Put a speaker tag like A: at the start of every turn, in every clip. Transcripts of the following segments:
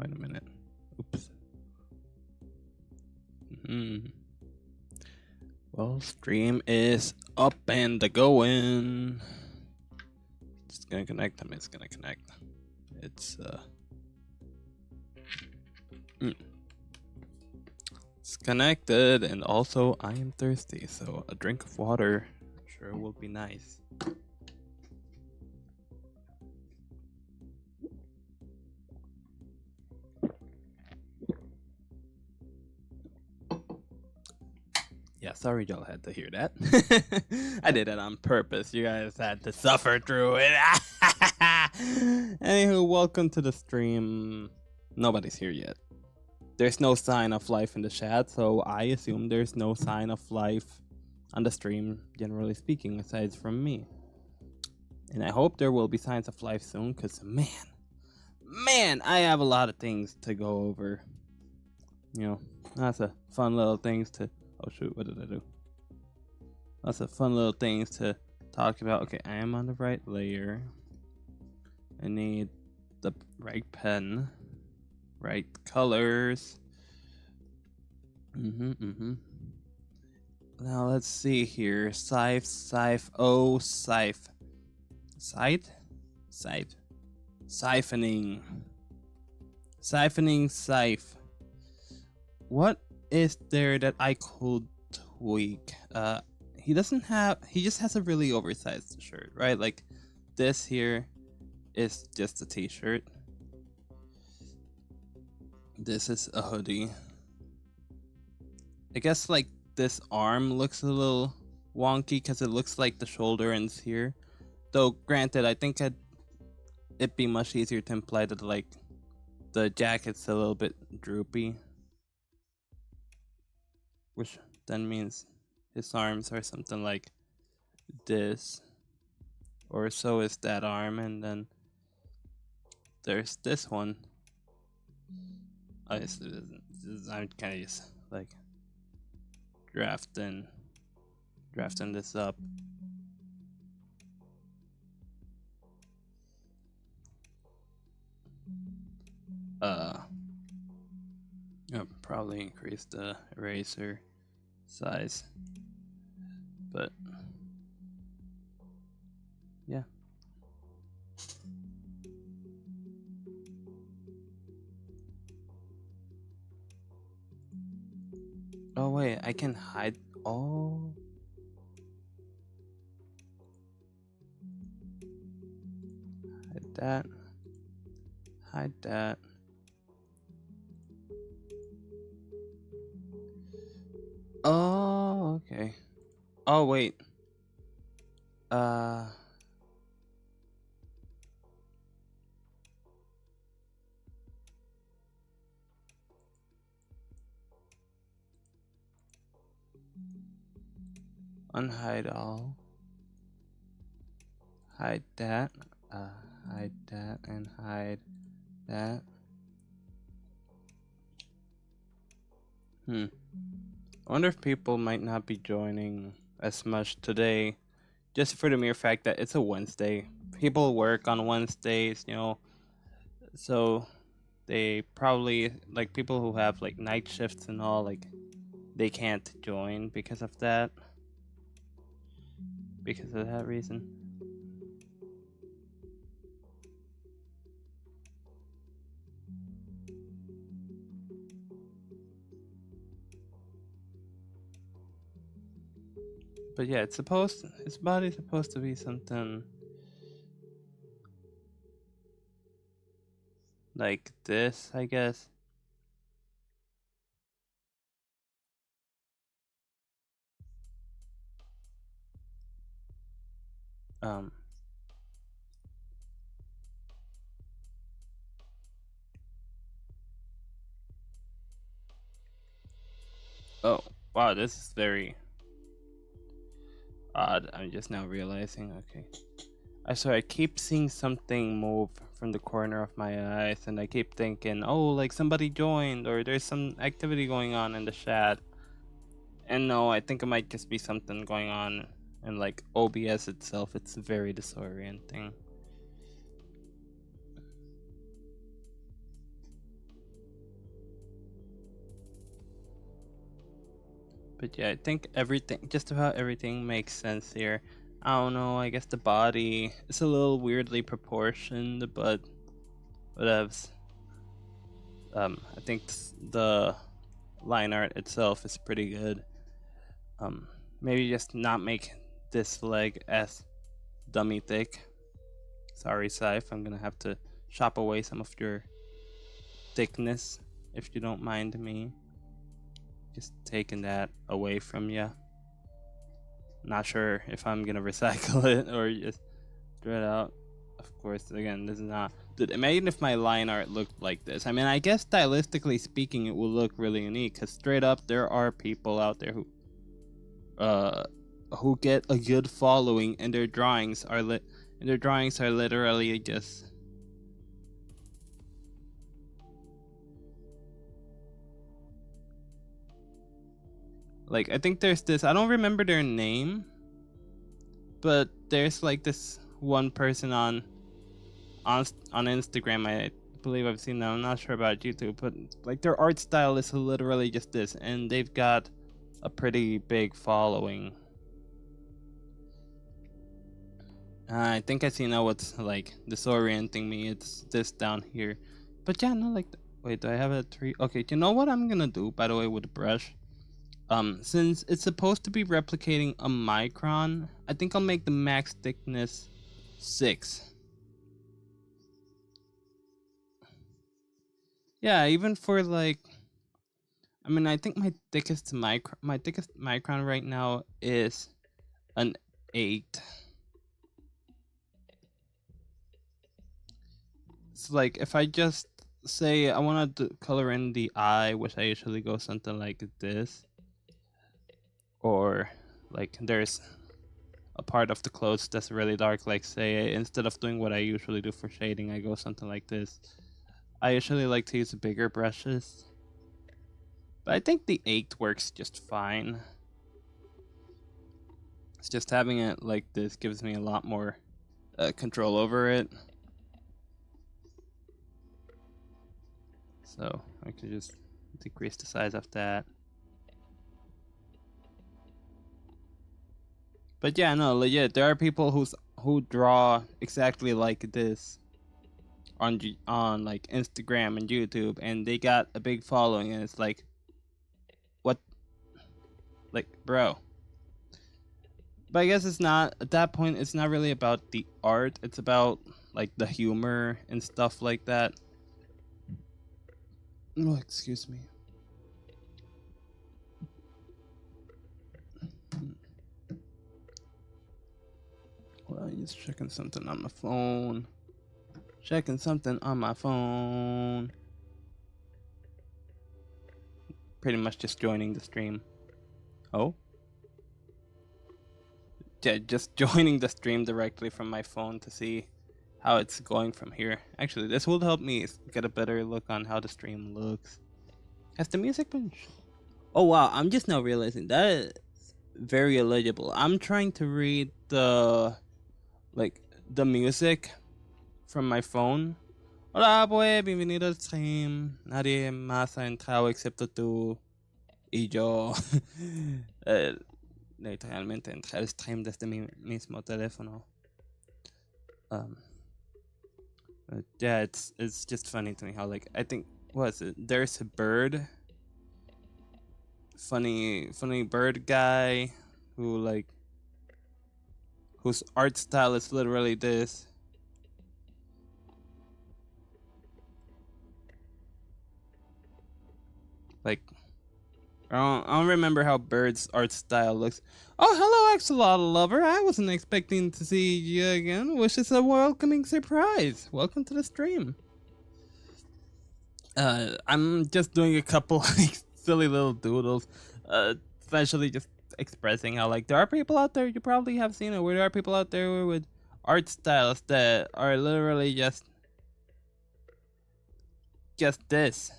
A: wait a minute. Oops. Well, stream is up and going. It's gonna connect. It's gonna connect. It's It's connected, and also I am thirsty, so a drink of water sure will be nice. Yeah, sorry y'all had to hear that. I did it on purpose. You guys had to suffer through it. Anywho, welcome to the stream. Nobody's here yet. There's no sign of life in the chat, so I assume there's no sign of life on the stream, generally speaking, aside from me. And I hope there will be signs of life soon, because man, I have a lot of things to go over. You know, lots of fun little things to... Oh shoot, what did I do? Lots of fun little things to talk about. Okay, I am on the right layer. I need the right pen, right colors. Now let's see here. Scythe. Siphoning. Scythe. What is there that I could tweak? He just has a really oversized shirt, right? Like this here is just a t-shirt. This is a hoodie. I guess like this arm looks a little wonky because it looks like the shoulder ends here. Though granted, I think it'd be much easier to imply that like the jacket's a little bit droopy. Which then means his arms are something like this. Or so is that arm, and then there's this one. I'm kind of just like drafting this up. I'll probably increase the eraser size, but yeah. Oh wait, I can hide. Oh, hide that. Oh, okay. Oh wait. Unhide all. Hide that. Hide that and hide that. I wonder if people might not be joining as much today, just for the mere fact that it's a Wednesday. People work on Wednesdays, you know, so they probably, like people who have like night shifts and all, like they can't join because of that. Because of that reason. But yeah, his body's supposed to be something like this, I guess. Oh, wow, this is very odd. I'm just now realizing. Okay. I keep seeing something move from the corner of my eyes, and I keep thinking, oh, like somebody joined, or there's some activity going on in the chat. And no, I think it might just be something going on in like OBS itself. It's very disorienting. But yeah, I think everything, just about everything makes sense here. I don't know, I guess the body is a little weirdly proportioned, but whatevs. I think the line art itself is pretty good. Maybe just not make this leg as dummy thick. Sorry, Scythe, I'm gonna have to chop away some of your thickness, if you don't mind me just taking that away from you. Not sure if I'm gonna recycle it or just throw it out. Of course, again, this is not. Dude, imagine if my line art looked like this. I mean, I guess stylistically speaking, it will look really unique. Cause straight up, there are people out there who get a good following, and their drawings are literally just. Like, I think there's this, I don't remember their name, but there's like this one person on Instagram, I believe I've seen them, I'm not sure about YouTube, but like their art style is literally just this, and they've got a pretty big following. I think I see now what's like disorienting me, it's this down here. But yeah, no, like, wait, do I have a tree? Okay, you know what I'm gonna do, by the way, with the brush? Since it's supposed to be replicating a micron, I think I'll make the max thickness 6. Yeah, even for like, I mean, I think my thickest micron right now is an 8. It's like if I just say I want to color in the eye, which I usually go something like this. Or like there's a part of the clothes that's really dark, like say instead of doing what I usually do for shading, I go something like this. I usually like to use bigger brushes, but I think the 8 works just fine. It's just having it like this gives me a lot more control over it. So I could just decrease the size of that. But yeah, no, legit, there are people who draw exactly like this on like Instagram and YouTube, and they got a big following, and it's like, what, like, bro. But I guess it's not, at that point, it's not really about the art, it's about like the humor and stuff like that. Oh, excuse me. Well, he's checking something on my phone. Pretty much just joining the stream. Oh? Yeah, just joining the stream directly from my phone to see how it's going from here. Actually, this will help me get a better look on how the stream looks. Has the music been... Oh wow, I'm just now realizing that is very illegible. I'm trying to read the music from my phone. Hola, pues, bienvenido al stream. Nadie más ha entrado excepto tú y yo. Literalmente entré al stream desde mi mismo teléfono. Yeah, it's just funny to me how, like, I think, what is it? There's a bird. Funny bird guy who, like, whose art style is literally this. Like, I don't remember how Bird's art style looks. Oh, hello, Axolotl lover. I wasn't expecting to see you again, which is a welcoming surprise. Welcome to the stream. I'm just doing a couple like silly little doodles, especially just expressing how, like, there are people out there, you probably have seen it, where there are people out there with art styles that are literally just this.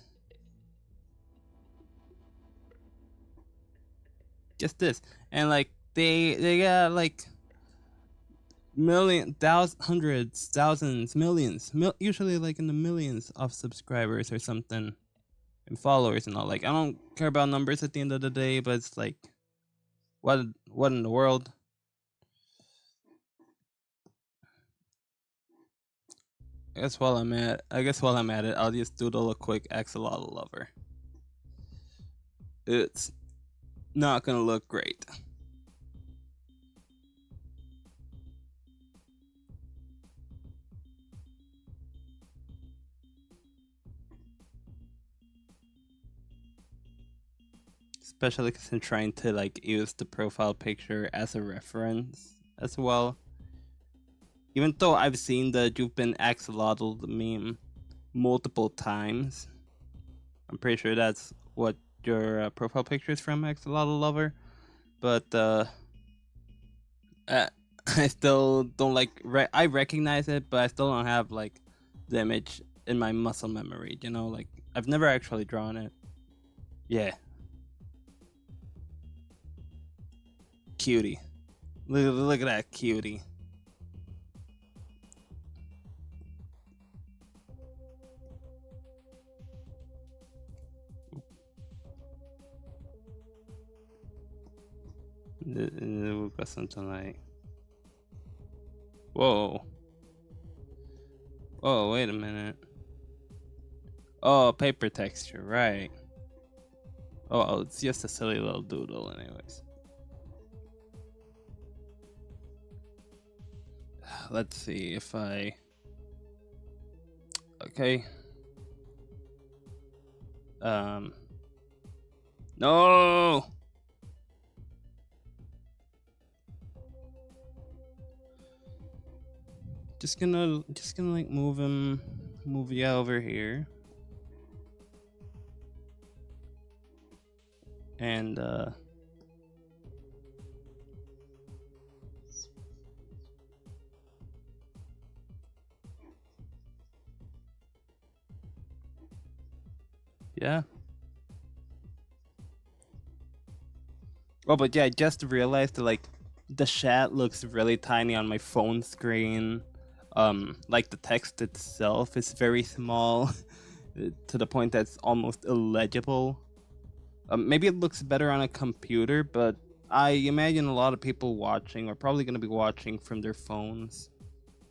A: Just this. And like they got like hundreds, thousands, millions, usually like in the millions of subscribers or something, and followers and all. Like, I don't care about numbers at the end of the day, but it's like What in the world? I guess while I'm at it, I'll just doodle a quick axolotl lover. It's not gonna look great. Especially because I'm trying to like use the profile picture as a reference as well. Even though I've seen the "you've been axolotl" meme multiple times, I'm pretty sure that's what your profile picture is from, Axolotl lover. But I still don't like. I recognize it, but I still don't have like the image in my muscle memory. You know, like I've never actually drawn it. Yeah, cutie. Look at that cutie. We've got something like. Whoa. Oh, wait a minute. Oh, paper texture, right. Oh, it's just a silly little doodle, anyways. Let's see if I. Okay. No. Just gonna like move you over here. And yeah. Oh, but yeah, I just realized that like the chat looks really tiny on my phone screen. Like the text itself is very small to the point that's almost illegible. Maybe it looks better on a computer, but I imagine a lot of people watching are probably going to be watching from their phones.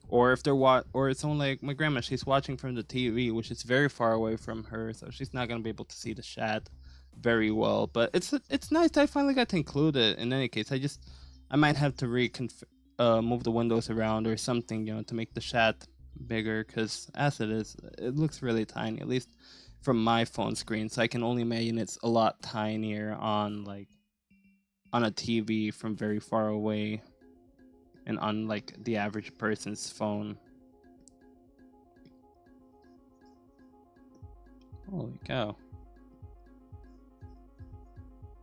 A: Or if they're or it's someone like my grandma, she's watching from the TV, which is very far away from her, so she's not going to be able to see the chat very well. But it's nice that I finally got to include it. In any case, I might have to move the windows around or something, you know, to make the chat bigger, because as it is, it looks really tiny, at least from my phone screen. So I can only imagine it's a lot tinier on a TV from very far away and on like the average person's phone. Holy cow.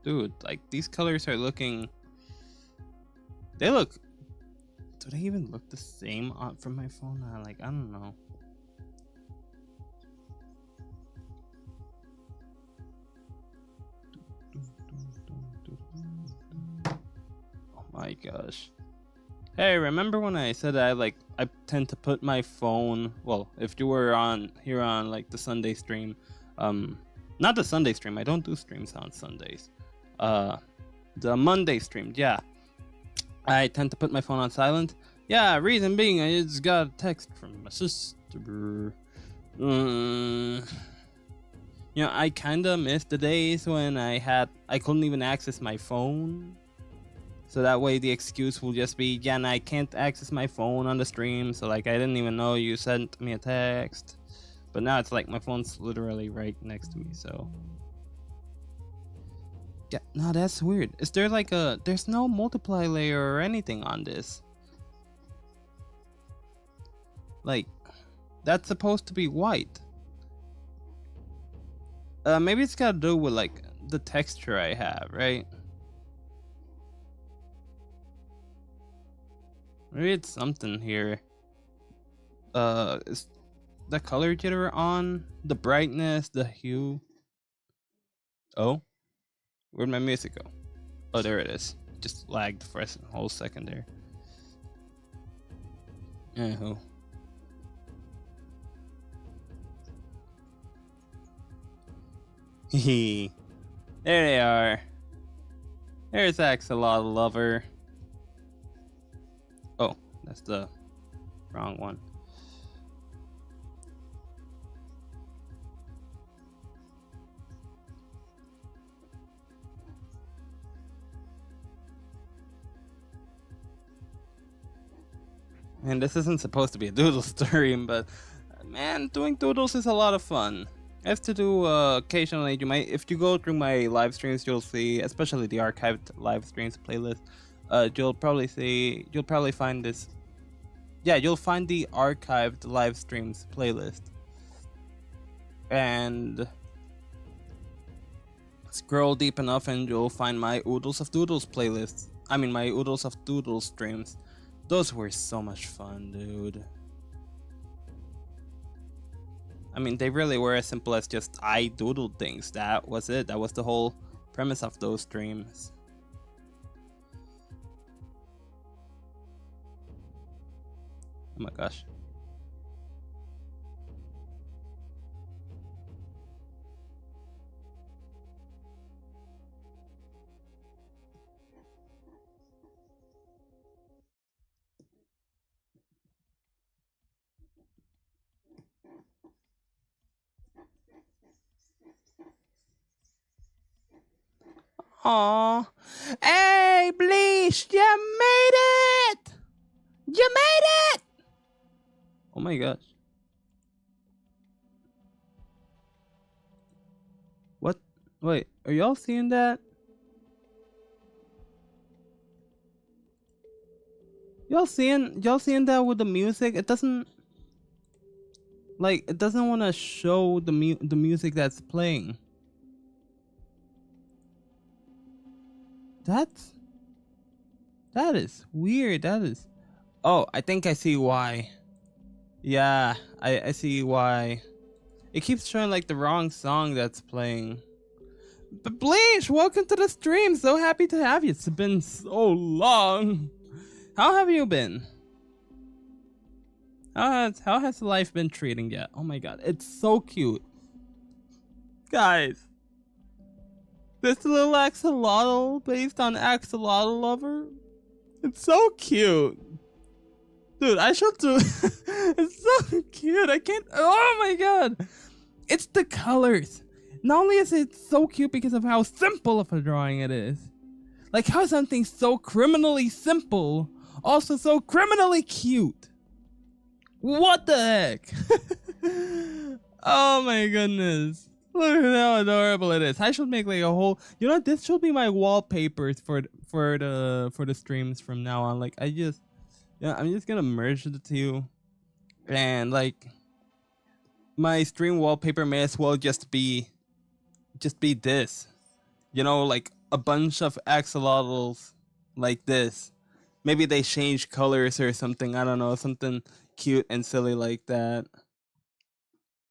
A: Dude, like these colors are looking, do they even look the same from my phone? Like, I don't know. Oh my gosh. Hey, remember when I said I tend to put my phone, well, if you were here on like the Sunday stream, not the Sunday stream, I don't do streams on Sundays. The Monday stream, yeah. I tend to put my phone on silent. Yeah, reason being I just got a text from my sister. You know, I kinda miss the days when I couldn't even access my phone. So that way the excuse will just be, yeah, and I can't access my phone on the stream, so like I didn't even know you sent me a text. But now it's like my phone's literally right next to me, so. Yeah, no, that's weird. Is there like there's no multiply layer or anything on this? Like, that's supposed to be white. Maybe it's gotta do with like the texture I have, right? Maybe it's something here. Is the color jitter on? The brightness, the hue? Oh, where'd my music go? Oh, there it is. Just lagged for a whole second there. Oh. Hehe. There they are. There's Axolotl lover. Oh, that's the wrong one. And this isn't supposed to be a doodle stream, but man, doing doodles is a lot of fun. I have to do occasionally. You might, if you go through my live streams, you'll see, especially the archived live streams playlist. You'll probably find this. Yeah, you'll find the archived live streams playlist, and scroll deep enough, and you'll find my Oodles of Doodles playlist. I mean, my Oodles of Doodles streams. Those were so much fun, dude. I mean, they really were as simple as just I doodled things. That was it. That was the whole premise of those streams. Oh my gosh. Aww. Hey, Bleach, you made it! You made it! Oh my gosh. What? Wait, are y'all seeing that? Y'all seeing that with the music? It doesn't want to show the music that's playing. That is weird. That is. Oh, I think I see why. Yeah, I see why. It keeps showing like the wrong song that's playing. But Bleach, welcome to the stream. So happy to have you. It's been so long. How have you been? How has life been treating you? Oh my god, it's so cute. Guys. This little axolotl based on Axolotl lover. It's so cute. Dude, I should do it's so cute. I can't. Oh my god. It's the colors. Not only is it so cute because of how simple of a drawing it is. Like how something so criminally simple also so criminally cute. What the heck? Oh my goodness. Look at how adorable it is. I should make like a whole. You know what? This should be my wallpapers for the streams from now on. Like I'm just gonna merge the two, and like my stream wallpaper may as well just be this. You know, like a bunch of axolotls like this. Maybe they change colors or something. I don't know, something cute and silly like that.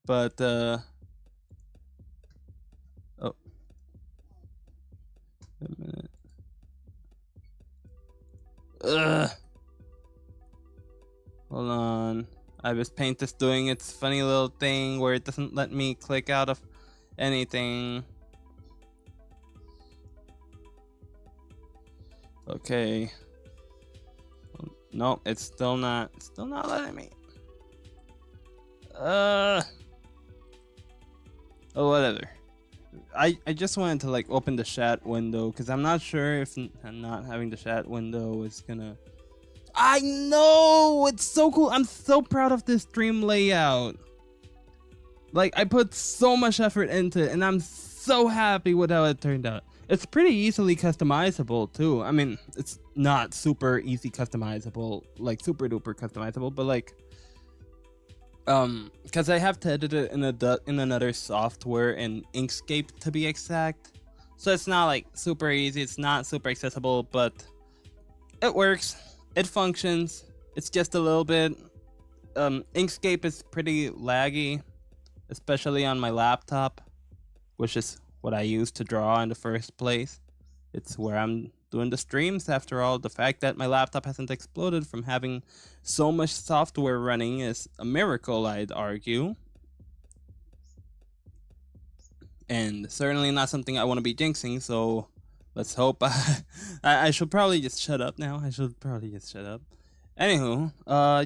A: But oh, a minute. Ugh. Hold on. Ibis Paint is doing its funny little thing where it doesn't let me click out of anything. Okay. No, it's still not letting me. Oh, whatever. I just wanted to like open the chat window because I'm not sure if not having the chat window is gonna. I know, it's so cool. I'm so proud of this stream layout. Like I put so much effort into it and I'm so happy with how it turned out. It's pretty easily customizable too. I mean, it's not super easy customizable, like super duper customizable, but like because I have to edit it in another software, in Inkscape to be exact. So it's not like super easy, it's not super accessible, but it works. It functions. It's just a little bit Inkscape is pretty laggy, especially on my laptop, which is what I use to draw in the first place. It's where I'm doing the streams after all. The fact that my laptop hasn't exploded from having so much software running is a miracle, I'd argue. And certainly not something I want to be jinxing, so Let's hope. I should probably just shut up now. I should probably just shut up. Anywho,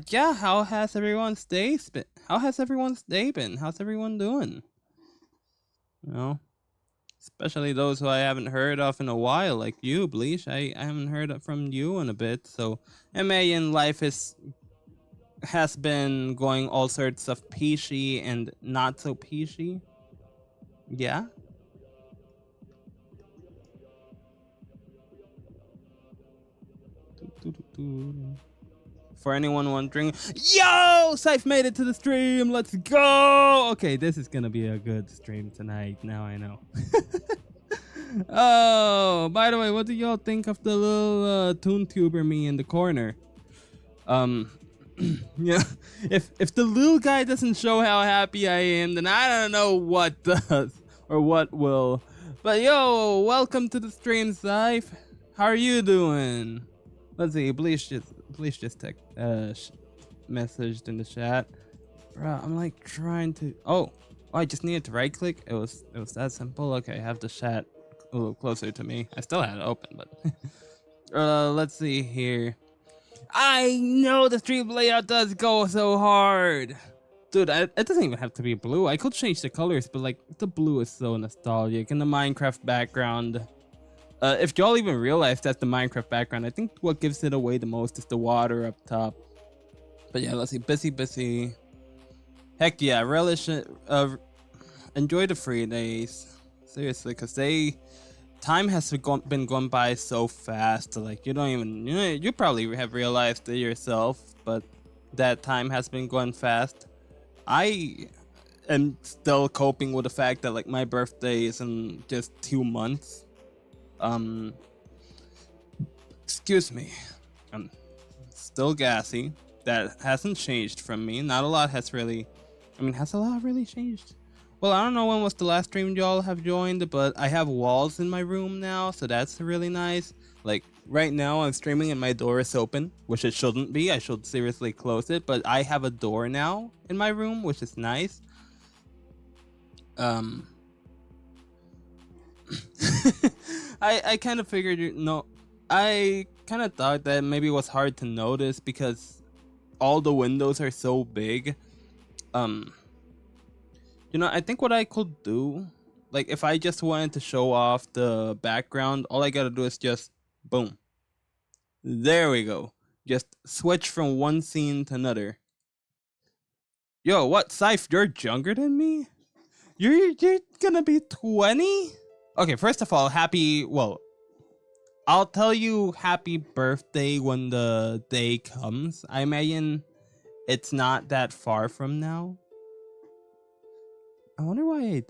A: yeah, how has everyone's day been? How has everyone's day been? How's everyone doing? You know, especially those who I haven't heard of in a while, like you, Bleach. I haven't heard from you in a bit, so imagine life has been going all sorts of peachy and not so peachy. Yeah. For anyone wondering, yo, Scythe made it to the stream. Let's go. Okay, this is gonna be a good stream tonight. Now I know. Oh, by the way, what do y'all think of the little toon tuber me in the corner? Yeah, if the little guy doesn't show how happy I am, then I don't know what does or what will. But yo, welcome to the stream, Scythe. How are you doing? Let's see. Bleach just messaged in the chat. Bro, I'm like trying to. Oh, I just needed to right click. It was that simple. Okay, I have the chat a little closer to me. I still had it open, but let's see here. I know the stream layout does go so hard. Dude, it doesn't even have to be blue. I could change the colors, but like the blue is so nostalgic. And the Minecraft background. If y'all even realize that's the Minecraft background, I think what gives it away the most is the water up top. But yeah, let's see. Busy. Heck yeah, relish it. Enjoy the free days. Seriously, because time has been going by so fast. Like you don't even, you probably have realized it yourself, but that time has been going fast. I am still coping with the fact that like my birthday is in just 2 months. Excuse me. I'm still gassy. That hasn't changed from me. Not a lot has really. Has a lot really changed? Well, I don't know when was the last stream y'all have joined, but I have walls in my room now, so that's really nice. Like, right now I'm streaming and my door is open, which it shouldn't be. I should seriously close it, but I have a door now in my room, which is nice. I kind of figured, I kind of thought that maybe it was hard to notice because all the windows are so big. I think what I could do, like if I just wanted to show off the background, all I gotta do is just boom. There we go. Just switch from one scene to another. Yo, what, Scythe, you're younger than me? You're gonna be 20? Okay, first of all, I'll tell you happy birthday when the day comes. I imagine it's not that far from now. I wonder why I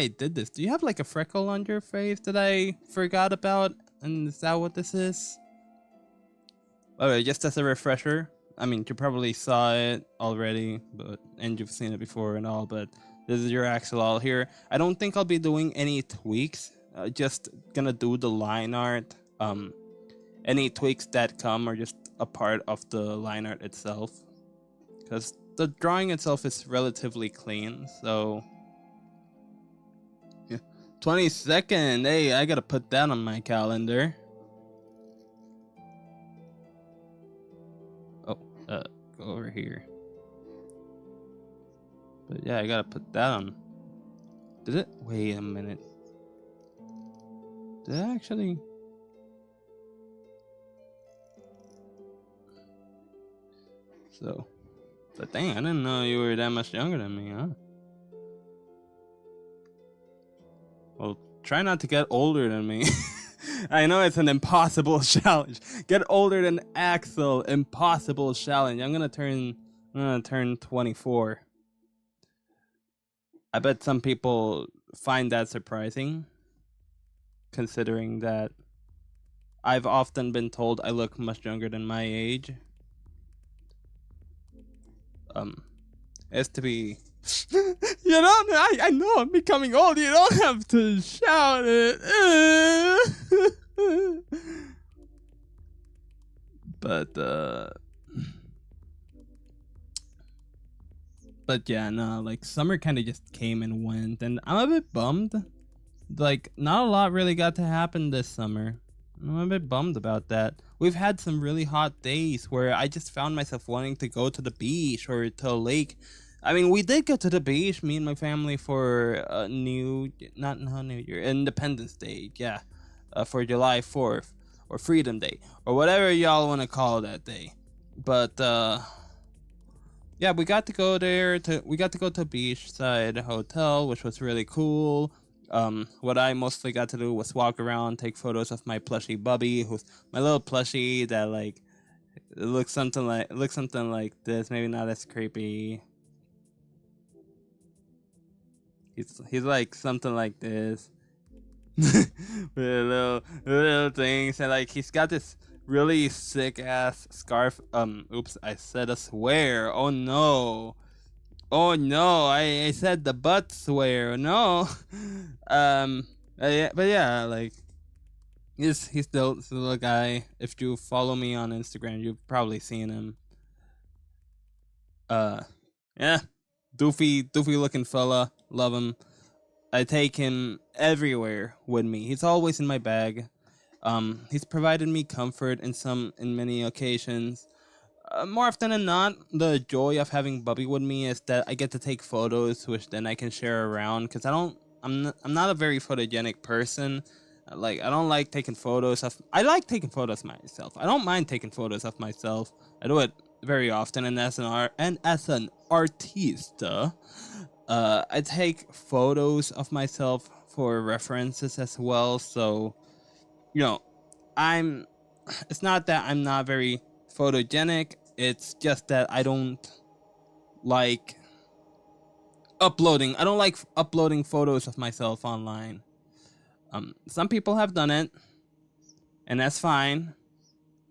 A: did this. Do you have like a freckle on your face that I forgot about? And is that what this is? Okay, just as a refresher. You probably saw it already, and you've seen it before and all, but this is your axolotl here. I don't think I'll be doing any tweaks. Just gonna do the line art. Any tweaks that come are just a part of the line art itself. Because the drawing itself is relatively clean, so... Yeah. 22nd! Hey, I gotta put that on my calendar. Oh, go over here. But yeah, I gotta put that on. Did it? Wait a minute. Did I actually... So... But dang, I didn't know you were that much younger than me, huh? Well, try not to get older than me. I know it's an impossible challenge. Get older than Axel. Impossible challenge. I'm gonna turn 24. I bet some people find that surprising, considering that I've often been told I look much younger than my age. It's to be... I know I'm becoming old. You don't have to shout it. But yeah, no, like summer kind of just came and went, and I'm a bit bummed like not a lot really got to happen this summer. I'm a bit bummed about that. We've had some really hot days where I just found myself wanting to go to the beach or to a lake. I mean, we did go to the beach, me and my family, for not New Year, Independence Day, yeah, for July 4th, or Freedom Day, or whatever y'all want to call that day. But yeah, we got to go to a beachside hotel, which was really cool. What I mostly got to do was walk around, take photos of my plushie Bubby, who's my little plushie that like looks something like this. Maybe not as creepy. He's like something like this. With little things, and like he's got this really sick ass scarf. Oops, I said a swear. Oh no. Oh no, I said the butt swear. No. But yeah, like he's the little guy. If you follow me on Instagram, you've probably seen him. Uh, yeah, doofy looking fella. Love him. I take him everywhere with me. He's always in my bag. He's provided me comfort in many occasions. More often than not, the joy of having Bubby with me is that I get to take photos, which then I can share around. Cause I'm not a very photogenic person. Like I don't like taking photos of. I like taking photos myself. I don't mind taking photos of myself. I do it very often, and as an artiste, I take photos of myself for references as well. So you know, I'm. It's not that I'm not very photogenic. It's just that I don't like uploading. I don't like uploading photos of myself online. Some people have done it, and that's fine.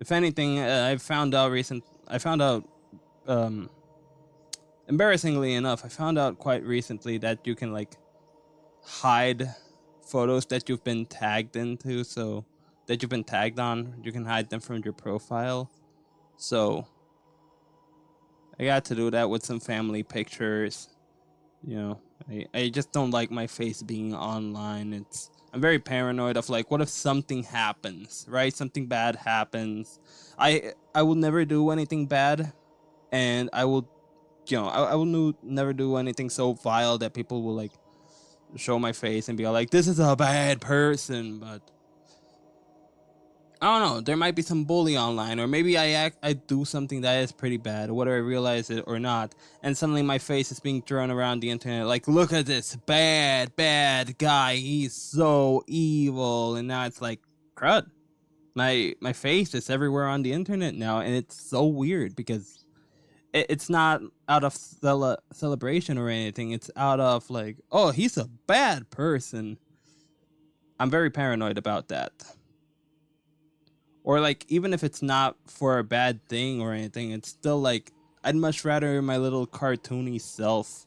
A: If anything, I found out, um, embarrassingly enough, I found out quite recently that you can like hide photos that you've been tagged into, so that you've been tagged on. You can hide them from your profile. So I got to do that with some family pictures. You know, I just don't like my face being online. I'm very paranoid of like, what if something happens, right? Something bad happens. I will never do anything bad, and I will never do anything so vile that people will like show my face and be like, this is a bad person. But I don't know. There might be some bully online, or maybe I do something that is pretty bad, whether I realize it or not, and suddenly my face is being thrown around the internet. Like, look at this bad guy. He's so evil, and now it's like, crud. My face is everywhere on the internet now, and it's so weird because it's not out of celebration or anything. It's out of like, oh, he's a bad person. I'm very paranoid about that. Or like even if it's not for a bad thing or anything, it's still like I'd much rather my little cartoony self,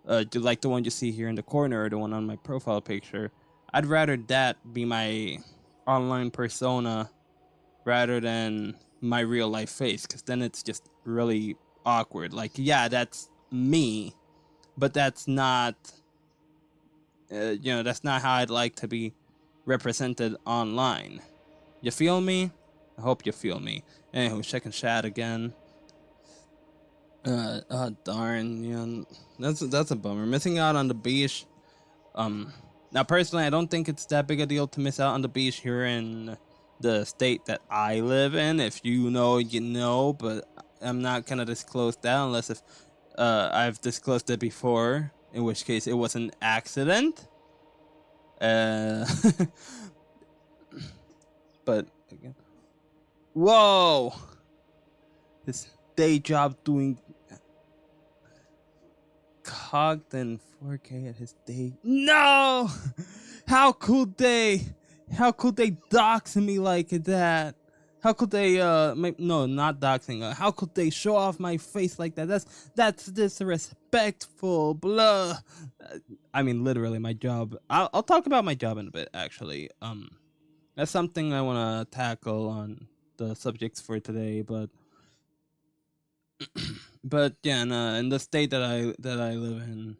A: like the one you see here in the corner or the one on my profile picture. I'd rather that be my online persona rather than my real life face, because then it's just really awkward. Like, yeah, that's me, but that's not, that's not how I'd like to be represented online. You feel me? I hope you feel me. Anywho, checking chat again. Darn, that's a bummer. Missing out on the beach. Now personally, I don't think it's that big a deal to miss out on the beach here in the state that I live in. If you know, you know, but I'm not gonna disclose that unless if I've disclosed it before, in which case it was an accident. But again, whoa, his day job doing cogged in 4K at his day. No, how could they dox me like that? How could they no, not doxing. How could they show off my face like that? That's disrespectful. Blah. I mean, literally, my job. I'll talk about my job in a bit. Actually, that's something I want to tackle on the subjects for today. But yeah, in the state that I live in,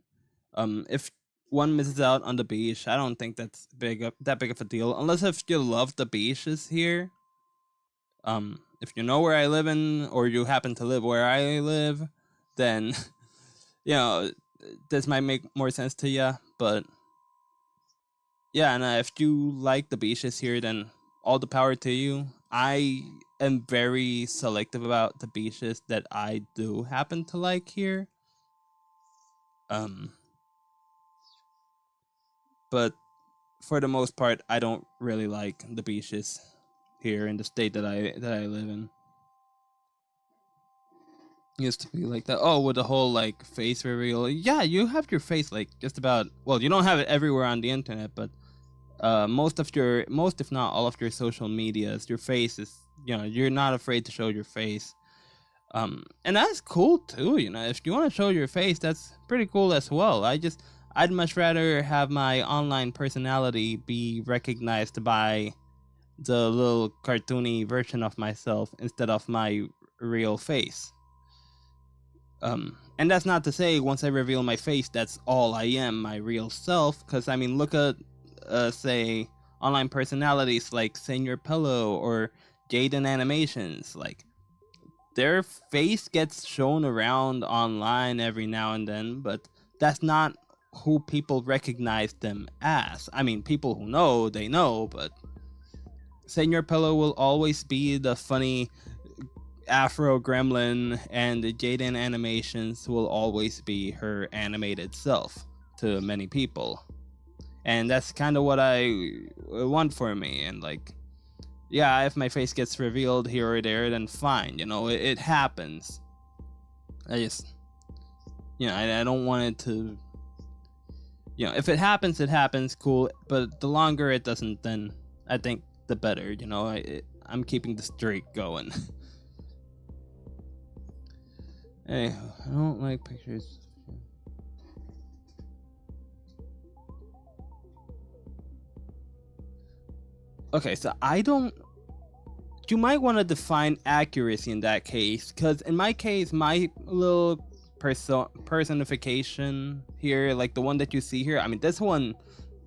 A: if one misses out on the beach. I don't think that's that big of a deal, unless if you love the beaches here. If you know where I live in, or you happen to live where I live, then you know this might make more sense to you. But yeah, and if you like the beaches here, then all the power to you. I am very selective about the beaches that I do happen to like here. Um, but for the most part, I don't really like the beaches here in the state that I live in. Used to be like that. Oh, with the whole like face reveal. Yeah, you have your face like just about. Well, you don't have it everywhere on the internet, but most if not all of your social medias, your face is, you're not afraid to show your face. And that's cool too. If you want to show your face, that's pretty cool as well. I'd much rather have my online personality be recognized by the little cartoony version of myself instead of my real face. And that's not to say once I reveal my face, that's all I am, my real self. Because I mean, look at say online personalities like Senior Pillow or Jaden Animations. Like their face gets shown around online every now and then, but that's not who people recognize them as. I mean, people who know, they know, but Senior Pillow will always be the funny Afro Gremlin, and the Jaden Animations will always be her animated self to many people. And that's kind of what I want for me. And like, yeah, if my face gets revealed here or there, then fine, it happens. I just, I don't want it to, if it happens, cool. But the longer it doesn't, then I think the better, I'm keeping the streak going. Hey, I don't like pictures. Okay, so you might want to define accuracy in that case, because in my case, my little personification here, like the one that you see here, I mean, this one's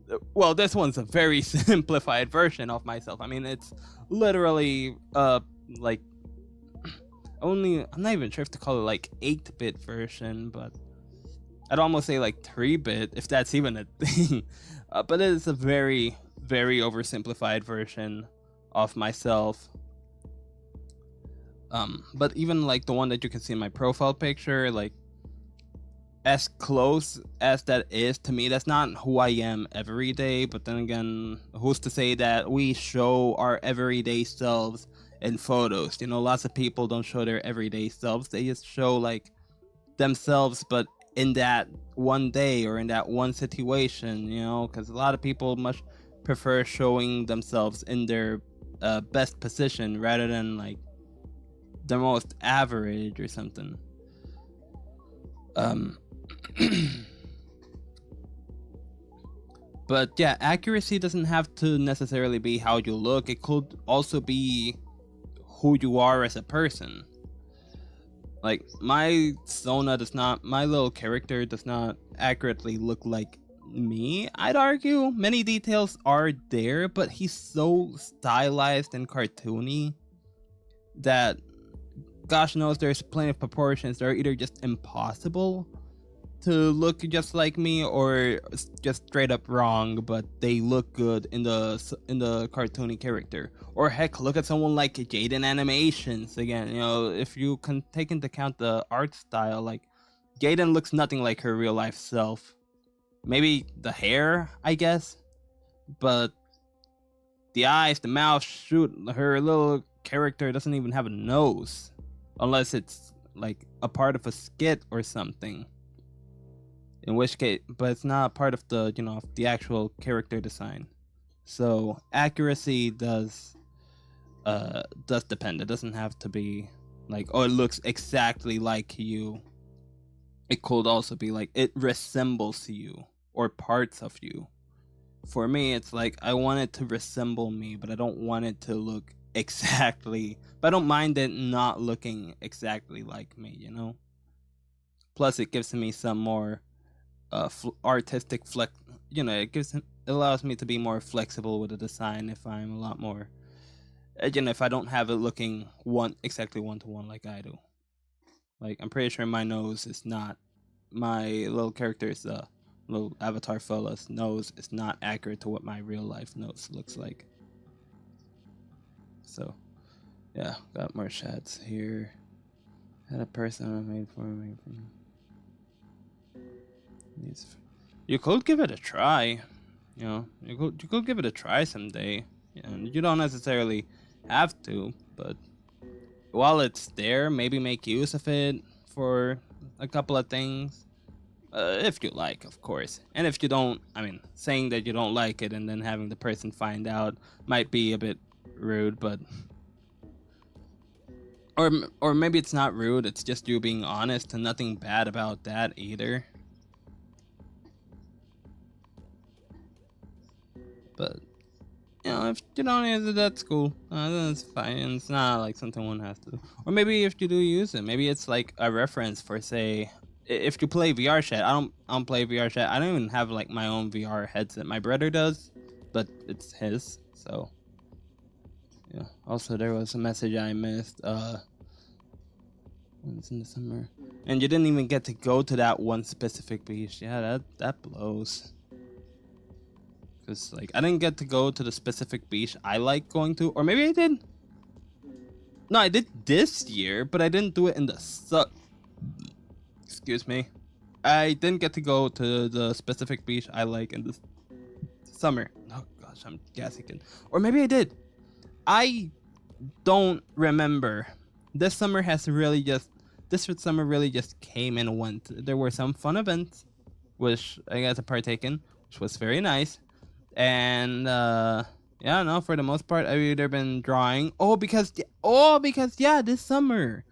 A: a very simplified version of myself. I mean, it's literally, like, I'm not even sure if to call it like 8-bit version, but I'd almost say like 3-bit, if that's even a thing. But it is a very, very oversimplified version of myself. But even like the one that you can see in my profile picture, like as close as that is to me, that's not who I am every day. But then again, who's to say that we show our everyday selves in photos? Lots of people don't show their everyday selves. They just show like themselves, but in that one day or in that one situation, because a lot of people much prefer showing themselves in their best position rather than like the most average or something. But yeah, accuracy doesn't have to necessarily be how you look. It could also be who you are as a person. Like my little character does not accurately look like me, I'd argue. Many details are there, but he's so stylized and cartoony that gosh knows there's plenty of proportions that are either just impossible to look just like me or just straight up wrong, but they look good in the cartoony character. Or heck, look at someone like Jaden Animations again. If you can take into account the art style, like Jaden looks nothing like her real life self. Maybe the hair, I guess, but the eyes, the mouth, shoot, her little character doesn't even have a nose, unless it's like a part of a skit or something. In which case, but it's not part of the the actual character design. So accuracy does depend. It doesn't have to be like, oh, it looks exactly like you. It could also be like it resembles you or parts of you. For me, it's like I want it to resemble me, but I don't want it to look exactly. But I don't mind it not looking exactly like me, Plus, it gives me some more artistic flex. You know, it allows me to be more flexible with the design if I'm a lot more. You know, if I don't have it looking exactly one to one like I do. Like, I'm pretty sure my nose is not, my little character's little avatar fella's nose is not accurate to what my real life nose looks like. So, yeah, got more shots here. Had a person I made for me. You could give it a try. You know, you could give it a try someday. And you don't necessarily have to, but while it's there, maybe make use of it for a couple of things. If you like, of course. And if you don't, I mean, saying that you don't like it and then having the person find out might be a bit rude, but... Or maybe it's not rude, it's just you being honest, and nothing bad about that either. But, you know, if you don't use it, that's cool. That's fine. It's not like something one has to do. Or maybe if you do use it, maybe it's like a reference for, say, if you play VR chat. I don't play VR chat. I don't even have like my own VR headset. My brother does, but it's his. So, yeah. Also, there was a message I missed. It's in the summer, and you didn't even get to go to that one specific beach. Yeah, that blows. Cause like I didn't get to go to the specific beach I like going to, or maybe I did. No, I did this year, but I didn't do it in the Excuse me. I didn't get to go to the specific beach I like in the summer. Oh gosh, I'm gassing. Or maybe I did. I don't remember. This summer really just came and went. There were some fun events, which I got to partake in, which was very nice. And yeah, no, for the most part, I've either been drawing. Because yeah, this summer,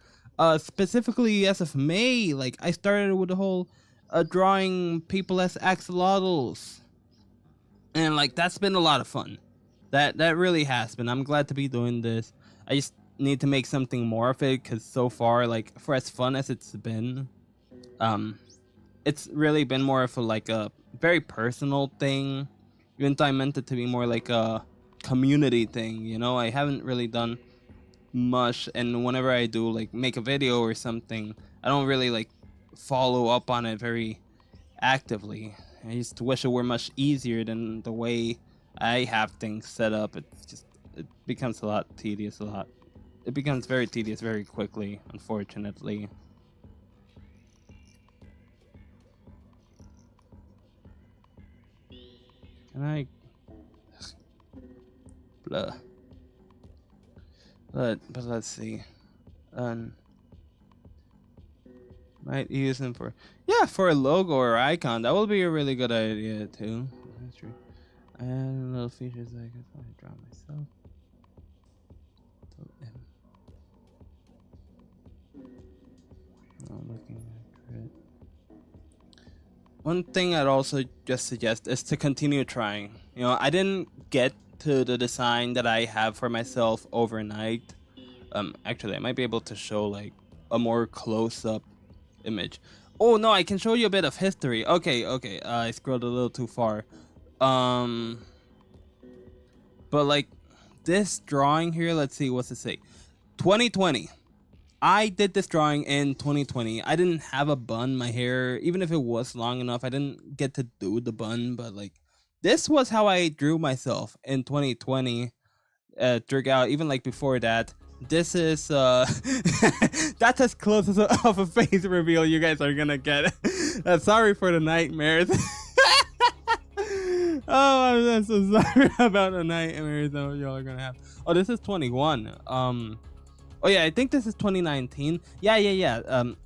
A: specifically as of May, like I started with the whole drawing people as axolotls, and like that's been a lot of fun. That really has been. I'm glad to be doing this. I just need to make something more of it, because so far, like, for as fun as it's been, it's really been more of a very personal thing, even though I meant it to be more like a community thing, you know. I haven't really done much, and whenever I do like make a video or something, I don't really like follow up on it very actively. I used to wish it were much easier than the way I have things set up. It becomes a lot tedious, It becomes very tedious very quickly, unfortunately. Can I... Blah. But let's see. Might use them for... Yeah, for a logo or icon. That will be a really good idea, too. That's true. I add little features I can probably draw myself. Looking at it. One thing I'd also just suggest is to continue trying. You know, I didn't get to the design that I have for myself overnight. Actually, I might be able to show like a more close-up image. Oh no, I can show you a bit of history. Okay. I scrolled a little too far. But like this drawing here, let's see, what's it say? 2020. I did this drawing in 2020. I didn't have a bun. My hair, even if it was long enough, I didn't get to do the bun. But like, this was how I drew myself in 2020. Drag out, even like before that. This is that's as close as of a face reveal you guys are gonna get. Sorry for the nightmares. Oh, I'm so sorry about the nightmares that y'all are gonna have. Oh, this is 21. Oh yeah, I think this is 2019. Yeah.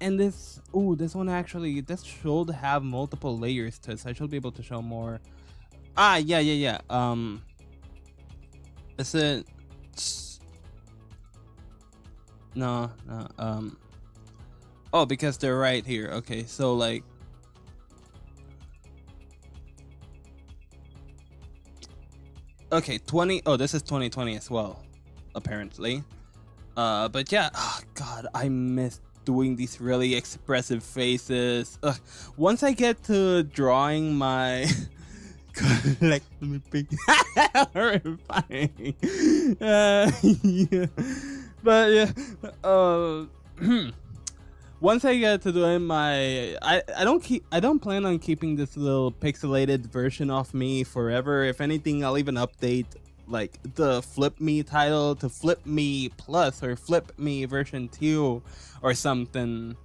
A: And this one actually, this should have multiple layers to it, so I should be able to show more. Yeah. Is it? No. Oh, because they're right here. Okay, so like. Okay, 20. Oh, this is 2020 as well, apparently. But yeah, oh god, I missed doing these really expressive faces. Once I get to drawing my collect me pick horrifying. Yeah. But yeah, once I get to doing my, I don't plan on keeping this little pixelated version of me forever. If anything, I'll even update like the Flip Me title to Flip Me Plus or Flip Me version 2 or something.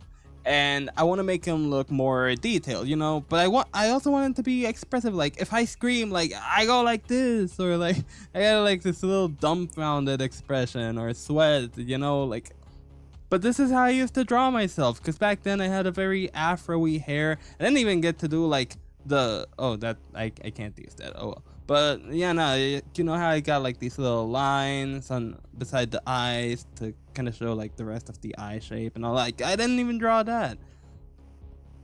A: And I want to make him look more detailed, you know, but I also want him to be expressive. Like if I scream, like I go like this, or like I got like this little dumbfounded expression or sweat, you know, like. But this is how I used to draw myself, because back then I had a very afro-y hair. I didn't even get to do like the, oh, that I can't use that, oh well. But yeah, no, you know how I got like these little lines on beside the eyes to kind of show like the rest of the eye shape and all. Like I didn't even draw that,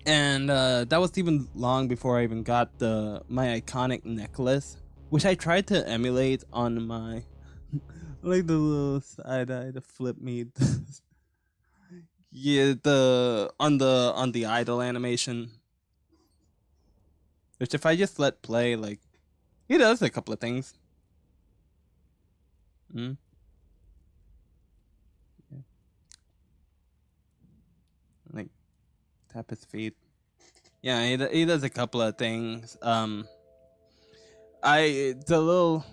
A: and that was even long before I even got my iconic necklace, which I tried to emulate on my like the little side eye to Flip Me. Yeah, on the idol animation, which if I just let play, like he does a couple of things. Yeah. Like tap his feet. Yeah, he does a couple of things. The little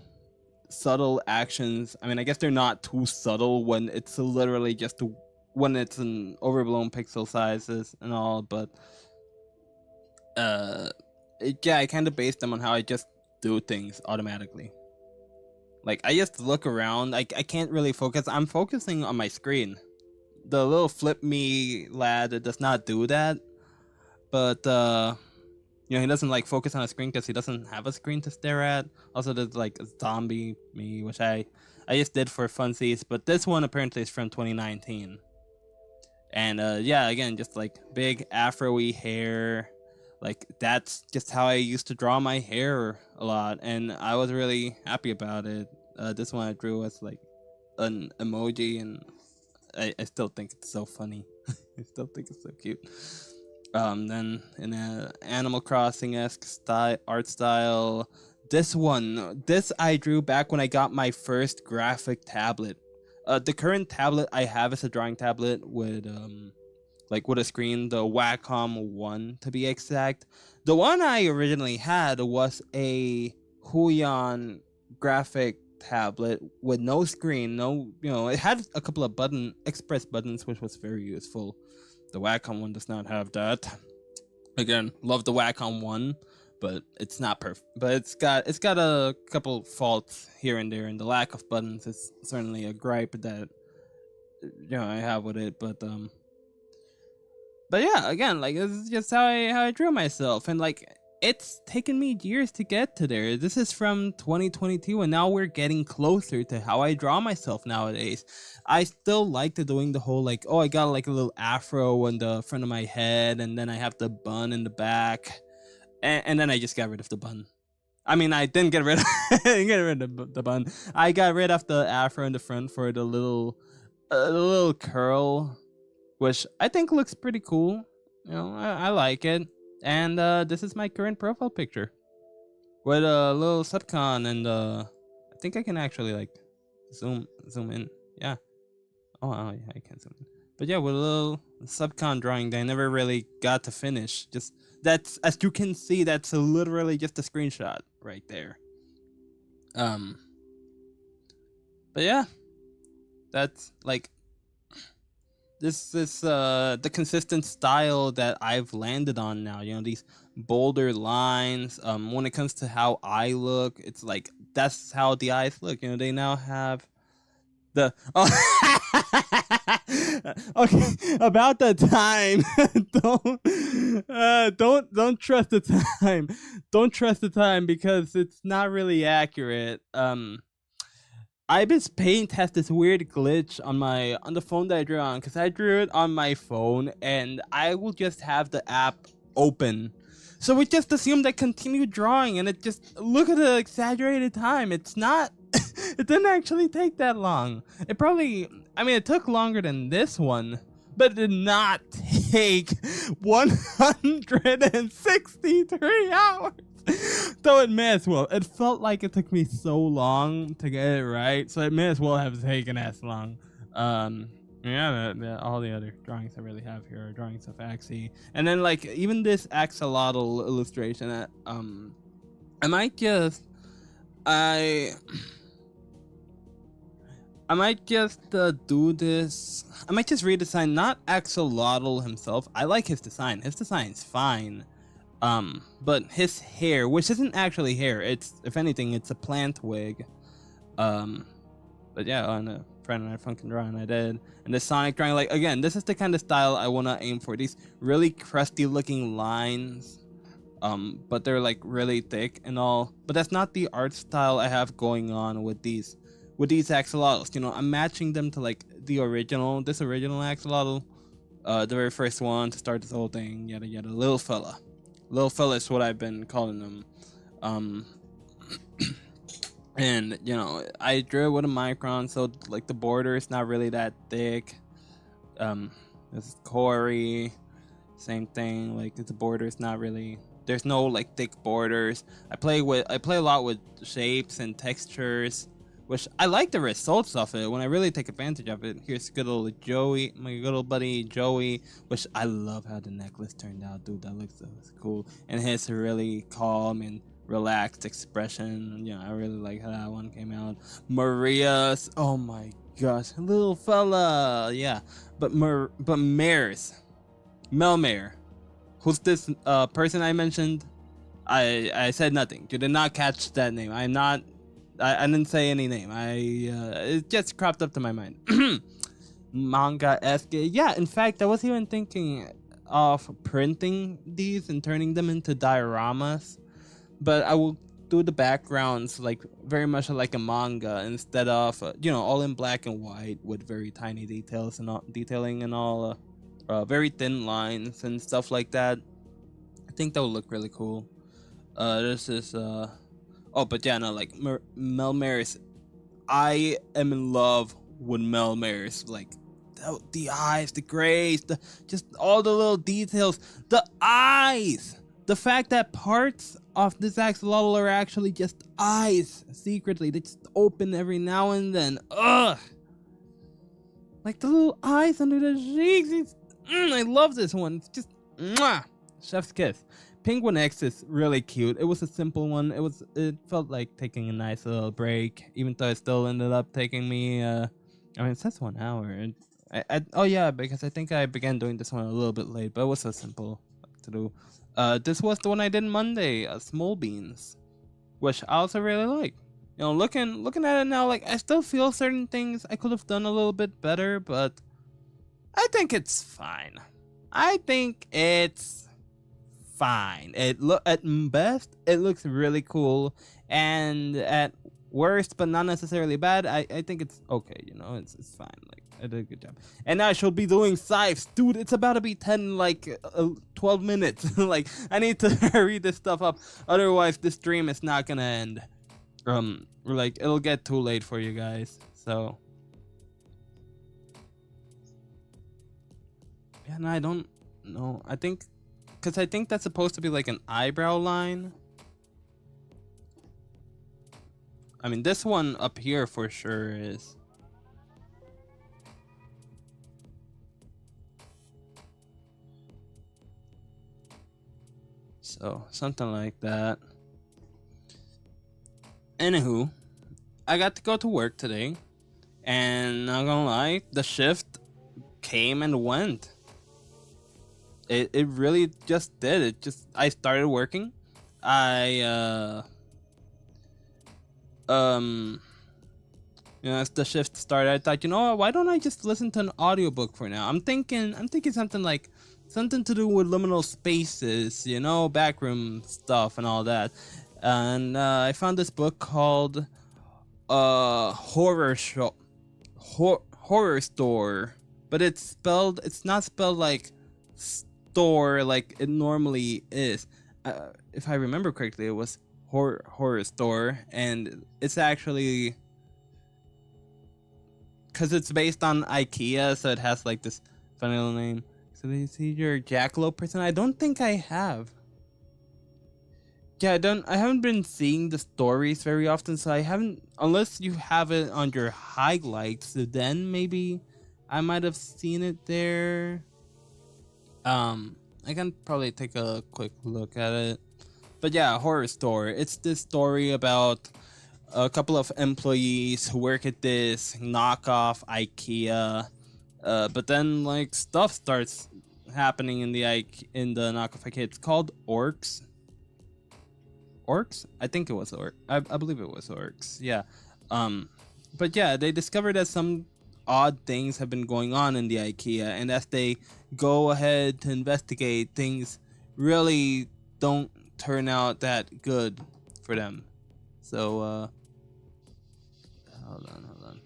A: subtle actions, I mean, I guess they're not too subtle when it's literally just when it's an overblown pixel sizes and all, but yeah, I kind of based them on how I just do things automatically. Like I just look around. I can't really focus. I'm focusing on my screen. The little Flip Me lad does not do that, but you know, he doesn't like focus on a screen because he doesn't have a screen to stare at. Also, there's like a zombie me, which I just did for funsies, but this one apparently is from 2019. And yeah, again, just like big afro-y hair. Like that's just how I used to draw my hair a lot, and I was really happy about it. This one I drew as like an emoji, and I still think it's so funny. I still think it's so cute. Then in a Animal Crossing-esque art style, this I drew back when I got my first graphic tablet. The current tablet I have is a drawing tablet with like with a screen, the Wacom 1 to be exact. The one I originally had was a Huion graphic tablet with no screen, no, you know, it had a couple of express buttons, which was very useful. The Wacom 1 does not have that. Again, love the Wacom 1, but it's not perfect. But it's got a couple faults here and there, and the lack of buttons is certainly a gripe that, you know, I have with it. But yeah, again, like this is just how I drew myself, and like it's taken me years to get to there. This is from 2022, and now we're getting closer to how I draw myself nowadays. I still like doing the whole like, oh, I got like a little afro in the front of my head, and then I have the bun in the back, and then I just got rid of the bun. I mean, I didn't get rid of the bun. I got rid of the afro in the front for the little curl, which I think looks pretty cool. You know, I like it. And this is my current profile picture with a little subcon, and I think I can actually like zoom in. Yeah. Oh, yeah, I can zoom in. But yeah, with a little subcon drawing that I never really got to finish. Just that's, as you can see, that's literally just a screenshot right there. But yeah, that's like, this is the consistent style that I've landed on now. You know, these bolder lines. When it comes to how I look, it's like that's how the eyes look. You know, they now have the okay, about the time. Don't trust the time. Don't trust the time because it's not really accurate. Ibis Paint has this weird glitch on the phone that I drew on, because I drew it on my phone and I will just have the app open. So it just assumed I continued drawing, and it just, look at the exaggerated time. It's not, it didn't actually take that long. It probably, I mean, it took longer than this one, but did not take 163 hours. So it may as well. It felt like it took me so long to get it right, so it may as well have taken as long. All the other drawings I really have here are drawings of Axie, and then like even this axolotl illustration. I might just do this. I might just redesign not Axolotl himself. I like his design. His design's fine. But his hair, which isn't actually hair, it's, if anything, it's a plant wig. But yeah, on a Friday Night Funkin' drawing I did. And the Sonic drawing, like, again, this is the kind of style I want to aim for. These really crusty looking lines. But they're like really thick and all. But that's not the art style I have going on with these axolotls. You know, I'm matching them to like this original axolotl. The very first one to start this whole thing, yada yada. Little fella is what I've been calling them. And you know, I drew it with a micron, so like the border is not really that thick. This is Corey, same thing. Like the border is not really. There's no like thick borders. I play a lot with shapes and textures, which I like the results of it when I really take advantage of it. Here's good old Joey, my good old buddy Joey, which I love how the necklace turned out, dude. That looks cool, and his really calm and relaxed expression. Yeah, I really like how that one came out. Maria's, oh my gosh, little fella, yeah. But Melmair, who's this person I mentioned? I said nothing. You did not catch that name. I didn't say any name. It just cropped up to my mind. Manga-esque. Yeah, in fact, I was even thinking of printing these and turning them into dioramas. But I will do the backgrounds like very much like a manga instead of, all in black and white with very tiny details and all, detailing and all, very thin lines and stuff like that. I think that would look really cool. This is, but yeah, no, like Melmair's. I am in love with Melmair's. Like the eyes, the grays, just all the little details. The eyes. The fact that parts of this axolotl are actually just eyes secretly. They just open every now and then. Ugh. Like the little eyes under the cheeks. I love this one. It's just mwah. Chef's kiss. Penguin X is really cute. It was a simple one. It felt like taking a nice little break, even though it still ended up taking me. It says 1 hour. Because I think I began doing this one a little bit late, but it was so simple to do. This was the one I did Monday, Small Beans, which I also really like. You know, looking at it now, like I still feel certain things I could have done a little bit better, but I think it's fine. At best, it looks really cool, and at worst, but not necessarily bad, I think it's okay. You know, it's fine. Like I did a good job. And I shall be doing scythes, dude. It's about to be 12 minutes. Like I need to hurry this stuff up, otherwise this stream is not gonna end. Like it'll get too late for you guys. So yeah, no, I don't know. I think that's supposed to be like an eyebrow line. I mean, this one up here for sure is. So, something like that. Anywho, I got to go to work today. And not gonna lie, the shift came and went. It really just did. I started working. As the shift started, I thought, why don't I just listen to an audiobook for now? I'm thinking something to do with liminal spaces, backroom stuff and all that. And I found this book called Horror Store, but it's not spelled like store like it normally is. If I remember correctly, it was horror store, and it's actually because it's based on IKEA, so it has like this Funny little name. So do you see your jackalope person? I don't think I have. Yeah, I haven't been seeing the stories very often, so I haven't, unless you have it on your highlights, then maybe I might have seen it there. I can probably take a quick look at it. But yeah, horror story. It's this story about a couple of employees who work at this knockoff IKEA. But then like stuff starts happening in the knockoff IKEA. It's called Orcs. Orcs? I think it was I believe it was Orcs. Yeah. But yeah, they discovered that some odd things have been going on in the IKEA, and as they go ahead to investigate, things really don't turn out that good for them. So hold on.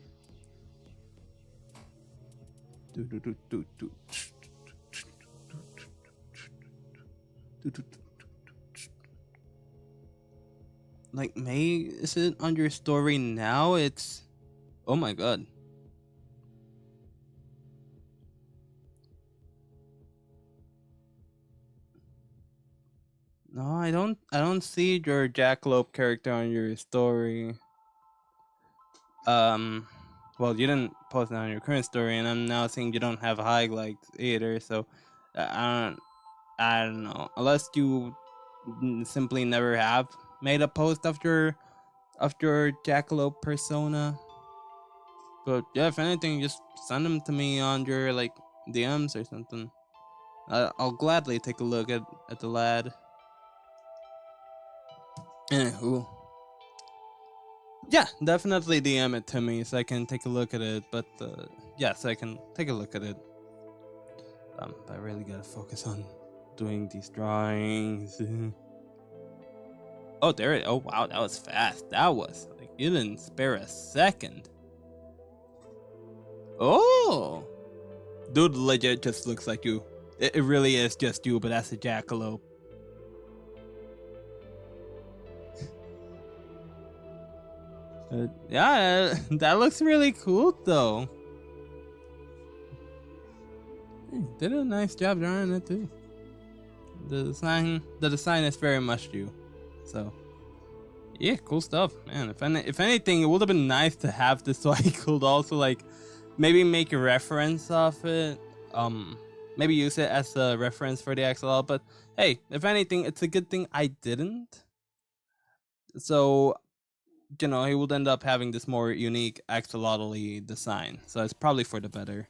A: Like, May, is it on your story now? It's, oh my god. No, I don't see your jackalope character on your story. Well, you didn't post it on your current story, and I'm now seeing you don't have highlights either. So, I don't know. Unless you simply never have made a post of your jackalope persona. But yeah, if anything, just send them to me on your like DMs or something. I'll gladly take a look at the lad. Anywho. Yeah, definitely DM it to me so I can take a look at it. But yeah, so I can take a look at it. But I really gotta focus on doing these drawings. Oh, there it. Oh wow, that was fast. That was like you didn't spare a second. Oh, dude, legit just looks like you. It really is just you, but that's a jackalope. Yeah, that looks really cool though. Did a nice job drawing it too. The design is very much you. So yeah, cool stuff, man. If anything, it would have been nice to have this so I could also like maybe make a reference of it. Maybe use it as a reference for the axolotl. But hey, if anything, it's a good thing I didn't. So you know, he would end up having this more unique axolotl-y design. So it's probably for the better.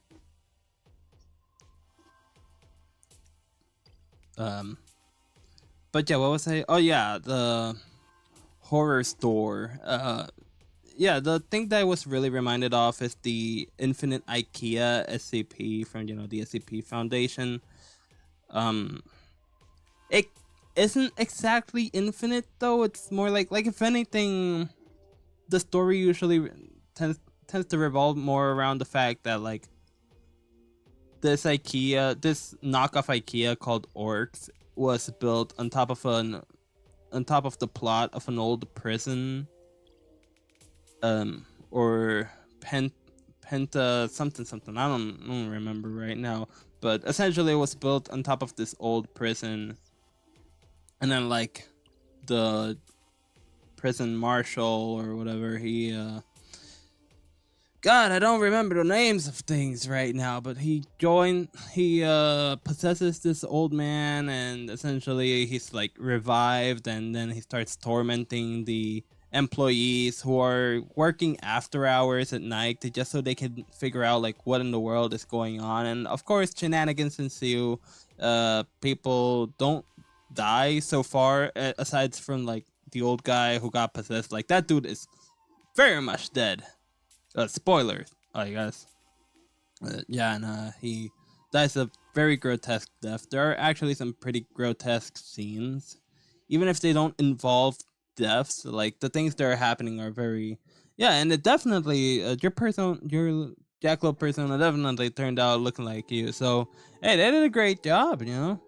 A: But yeah, what was I? Oh yeah, the horror store. Yeah, the thing that I was really reminded of is the Infinite IKEA SCP from the SCP Foundation. It isn't exactly infinite though. It's more like if anything, the story usually tends to revolve more around the fact that like this knockoff IKEA called Orcs was built on top of the plot of an old prison, or penta something. I don't remember right now, but essentially it was built on top of this old prison, and then like the prison marshal or whatever, he God, I don't remember the names of things right now, but he possesses this old man, and essentially he's like revived, and then he starts tormenting the employees who are working after hours at night just so they can figure out like what in the world is going on. And of course shenanigans ensue. People don't die so far, aside from like the old guy who got possessed. Like that dude is very much dead. Spoilers, I guess. Yeah, and he dies a very grotesque death. There are actually some pretty grotesque scenes, even if they don't involve deaths. Like the things that are happening are very, yeah, and it definitely your jackalope persona definitely turned out looking like you. So hey, they did a great job, you know.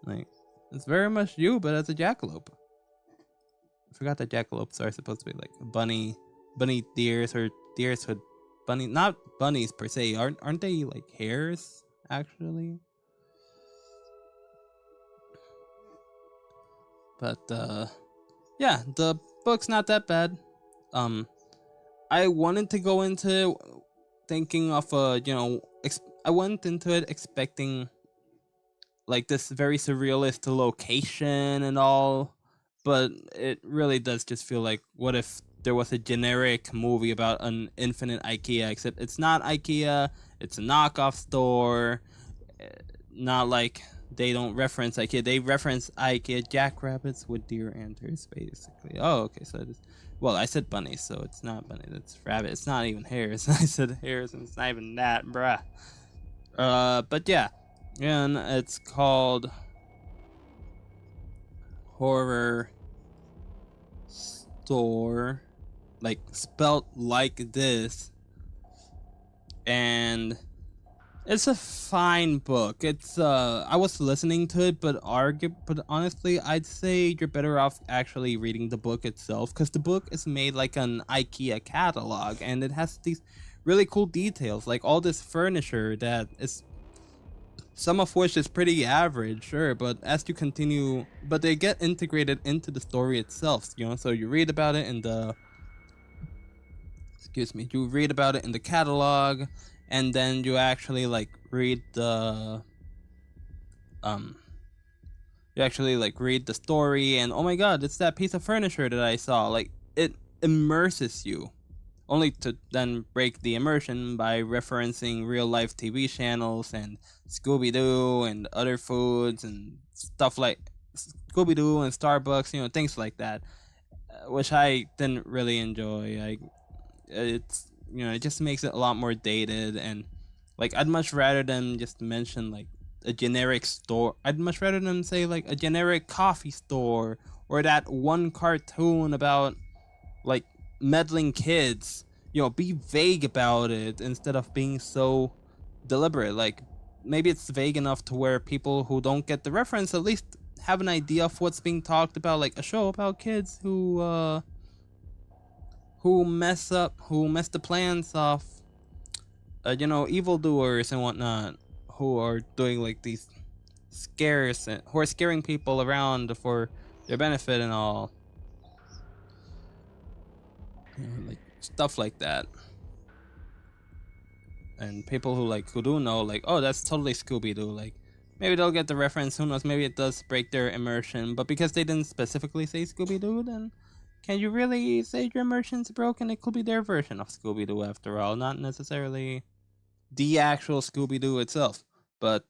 A: Like it's very much you, but as a jackalope. I forgot that jackalopes are supposed to be like bunny deers or deers with bunny, not bunnies per se. Aren't they like hares? actually. But yeah, the book's not that bad. I wanted to go into thinking of I went into it expecting like this very surrealist location and all, but it really does just feel like, what if there was a generic movie about an infinite IKEA, except it's not IKEA, it's a knockoff store. Not like they don't reference IKEA, they reference IKEA jackrabbits with deer antlers, basically. Oh, okay, so it is. Well, I said bunny, so it's not bunny, that's rabbit. It's not even hares. I said hares, and it's not even that, bruh. But yeah, and it's called Horror Store, like spelt like this, and it's a fine book. It's I was listening to it, but honestly, I'd say you're better off actually reading the book itself, because the book is made like an IKEA catalog, and it has these really cool details, like all this furniture that is, some of which is pretty average, sure, but as you continue, but they get integrated into the story itself, so you read about it in the, you read about it in the catalog, and then you actually like read the, you actually like read the story, and oh my god, it's that piece of furniture that I saw. Like, it immerses you, only to then break the immersion by referencing real life TV channels and Scooby-Doo and other foods and stuff like Scooby-Doo and Starbucks, things like that, which I didn't really enjoy. It's, it just makes it a lot more dated, and like, I'd much rather than just mention like a generic store. I'd much rather than say like a generic coffee store, or that one cartoon about like meddling kids. Be vague about it instead of being so deliberate. Like, maybe it's vague enough to where people who don't get the reference at least have an idea of what's being talked about, like a show about kids who mess the plans of evildoers and whatnot, who are doing like these scares, who are scaring people around for their benefit and all. Like stuff like that. And people who do know, like, oh, that's totally Scooby-Doo, like, maybe they'll get the reference, who knows, maybe it does break their immersion, but because they didn't specifically say Scooby-Doo, then can you really say your immersion's broken? It could be their version of Scooby-Doo after all, not necessarily the actual Scooby-Doo itself. But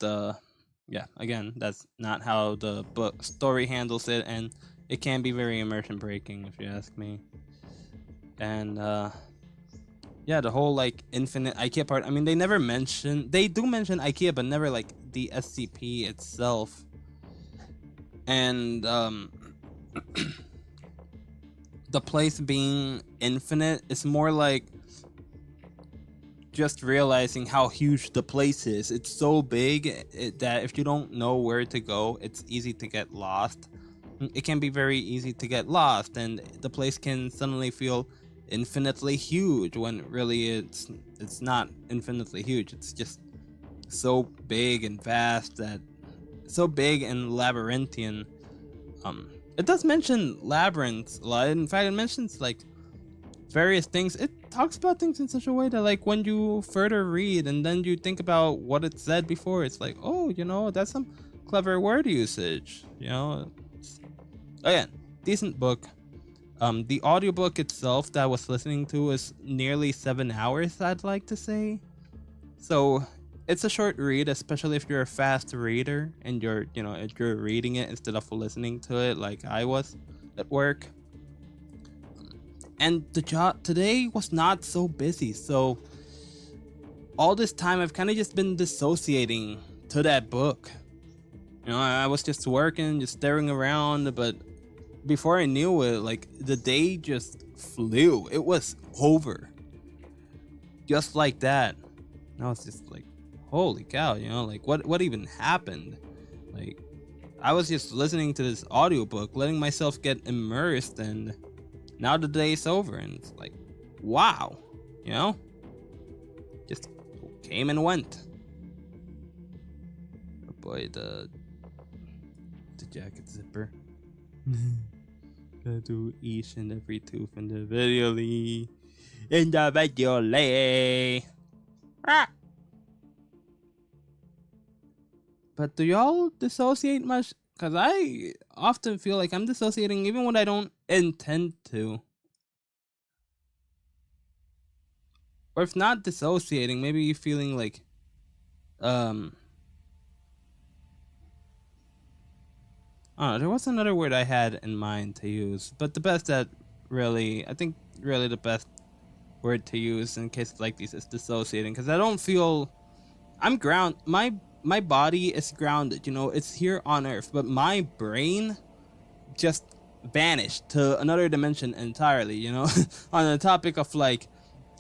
A: yeah, again, that's not how the book story handles it, and it can be very immersion breaking if you ask me. And yeah, the whole like infinite IKEA part, I mean, they do mention IKEA, but never like the SCP itself. And the place being infinite is more like just realizing how huge the place is. It's so big that if you don't know where to go, it's easy to get lost. It can be very easy to get lost, and the place can suddenly feel infinitely huge when really it's not infinitely huge. It's just so big and vast, so big and labyrinthian. It does mention labyrinths a lot. In fact, it mentions like various things. It talks about things in such a way that like when you further read and then you think about what it said before, it's like, oh, that's some clever word usage. Again, decent book. The audiobook itself that I was listening to is nearly 7 hours, I'd like to say. So it's a short read, especially if you're a fast reader and you're reading it instead of listening to it like I was at work. And the job today was not so busy, so all this time I've kind of just been dissociating to that book. I was just working, just staring around, but before I knew it, like, the day just flew. It was over. Just like that. And I was just like, holy cow, like, what even happened? Like, I was just listening to this audiobook, letting myself get immersed, and now the day's over, and it's like, wow, just came and went. boy, the jacket zipper. Gotta do each and every tooth individually. Ah! But do y'all dissociate much? Because I often feel like I'm dissociating even when I don't intend to. Or if not dissociating, maybe feeling like, I don't know, there was another word I had in mind to use, but the best that really, I think really the best word to use in cases like these is dissociating, because I don't feel, my body is grounded, you know, it's here on Earth, but my brain just vanished to another dimension entirely, you know. On the topic of like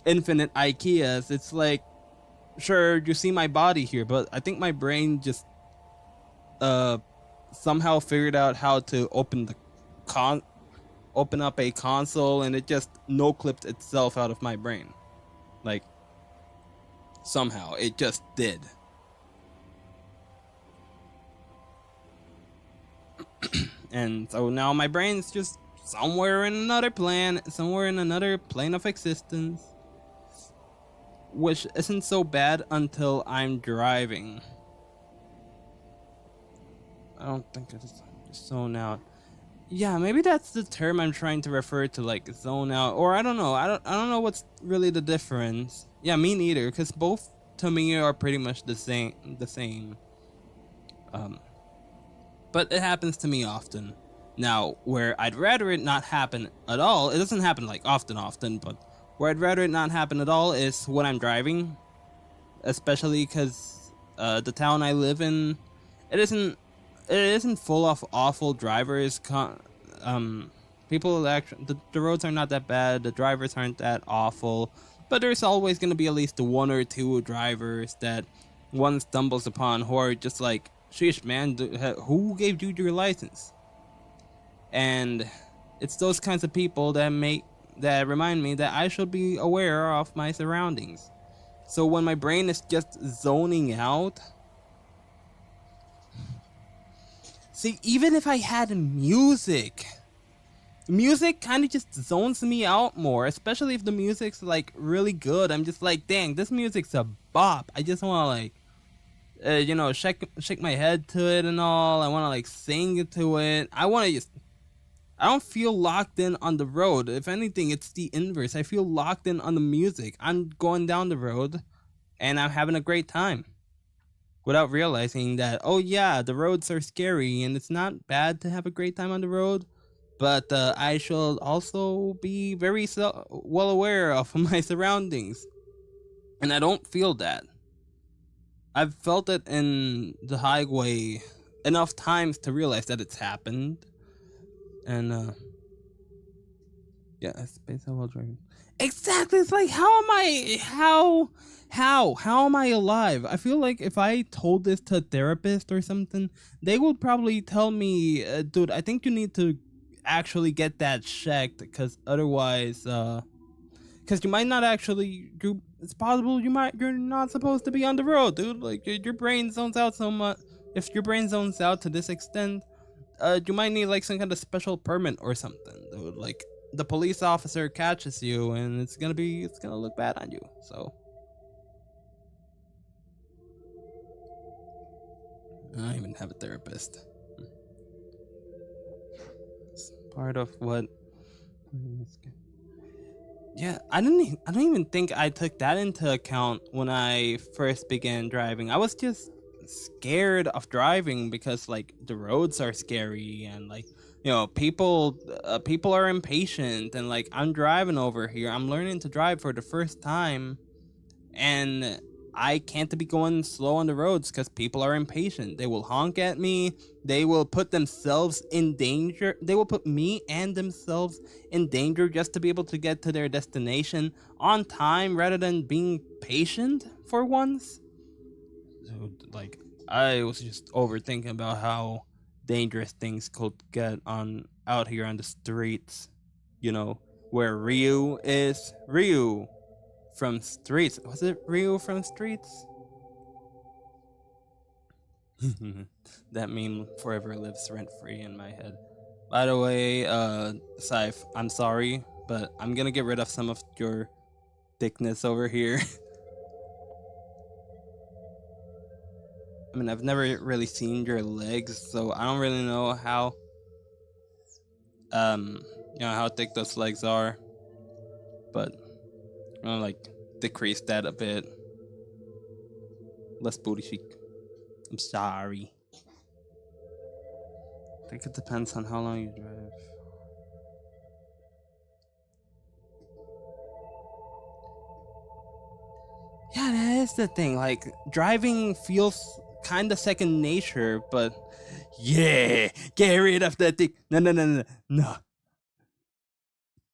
A: infinite IKEAs, it's like, sure, you see my body here, but I think my brain just somehow figured out how to open up a console, and it just no clipped itself out of my brain. Like, somehow it just did. And so now my brain's just somewhere in another plane of existence, which isn't so bad until I'm driving. I don't think it's zone out. Yeah, maybe that's the term I'm trying to refer to, like zone out, or I don't know. I don't know what's really the difference. Yeah, me neither, because both to me are pretty much the same. But it happens to me often. Now, where I'd rather it not happen at all, it doesn't happen like often, but where I'd rather it not happen at all is when I'm driving, especially because the town I live in, it isn't full of awful drivers. People actually, the roads are not that bad, the drivers aren't that awful, but there's always going to be at least one or two drivers that one stumbles upon who are just like, sheesh, man, who gave you your license? And it's those kinds of people that remind me that I should be aware of my surroundings. So when my brain is just zoning out, see, even if I had music kind of just zones me out more, especially if the music's like really good. I'm just like, dang, this music's a bop. I just want to like, shake my head to it and all. I want to like sing to it. I don't feel locked in on the road. If anything, it's the inverse. I feel locked in on the music. I'm going down the road and I'm having a great time without realizing that, oh yeah, the roads are scary and it's not bad to have a great time on the road, but I should also be very well aware of my surroundings. And I don't feel that. I've felt it in the highway enough times to realize that it's happened. And yeah, space while driving. Exactly. It's like, how am I alive? I feel like if I told this to a therapist or something, they would probably tell me, dude, I think you need to actually get that checked, because otherwise, because you might not actually it's possible you're not supposed to be on the road, dude. Like, your brain zones out so much. If your brain zones out to this extent, you might need like some kind of special permit or something, dude. Like, the police officer catches you and it's gonna look bad on you. So I don't even have a therapist. It's part of what. Yeah, I don't even think I took that into account when I first began driving. I was just scared of driving because like the roads are scary, and like, people are impatient, and like I'm driving over here. I'm learning to drive for the first time, and I can't be going slow on the roads because people are impatient. They will honk at me. They will put themselves in danger. They will put me and themselves in danger just to be able to get to their destination on time rather than being patient for once. So, like, I was just overthinking about how dangerous things could get out here on the streets. Where Ryu is. Ryu from Streets. Was it Ryu from Streets? That meme forever lives rent free in my head. By the way, Saif, I'm sorry, but I'm gonna get rid of some of your thickness over here. I mean, I've never really seen your legs, so I don't really know how, how thick those legs are. But I'm gonna like decrease that a bit. Less booty chic. I'm sorry. I think it depends on how long you drive. Yeah, that is the thing. Like, driving feels kind of second nature, but yeah, get rid of that thing. No.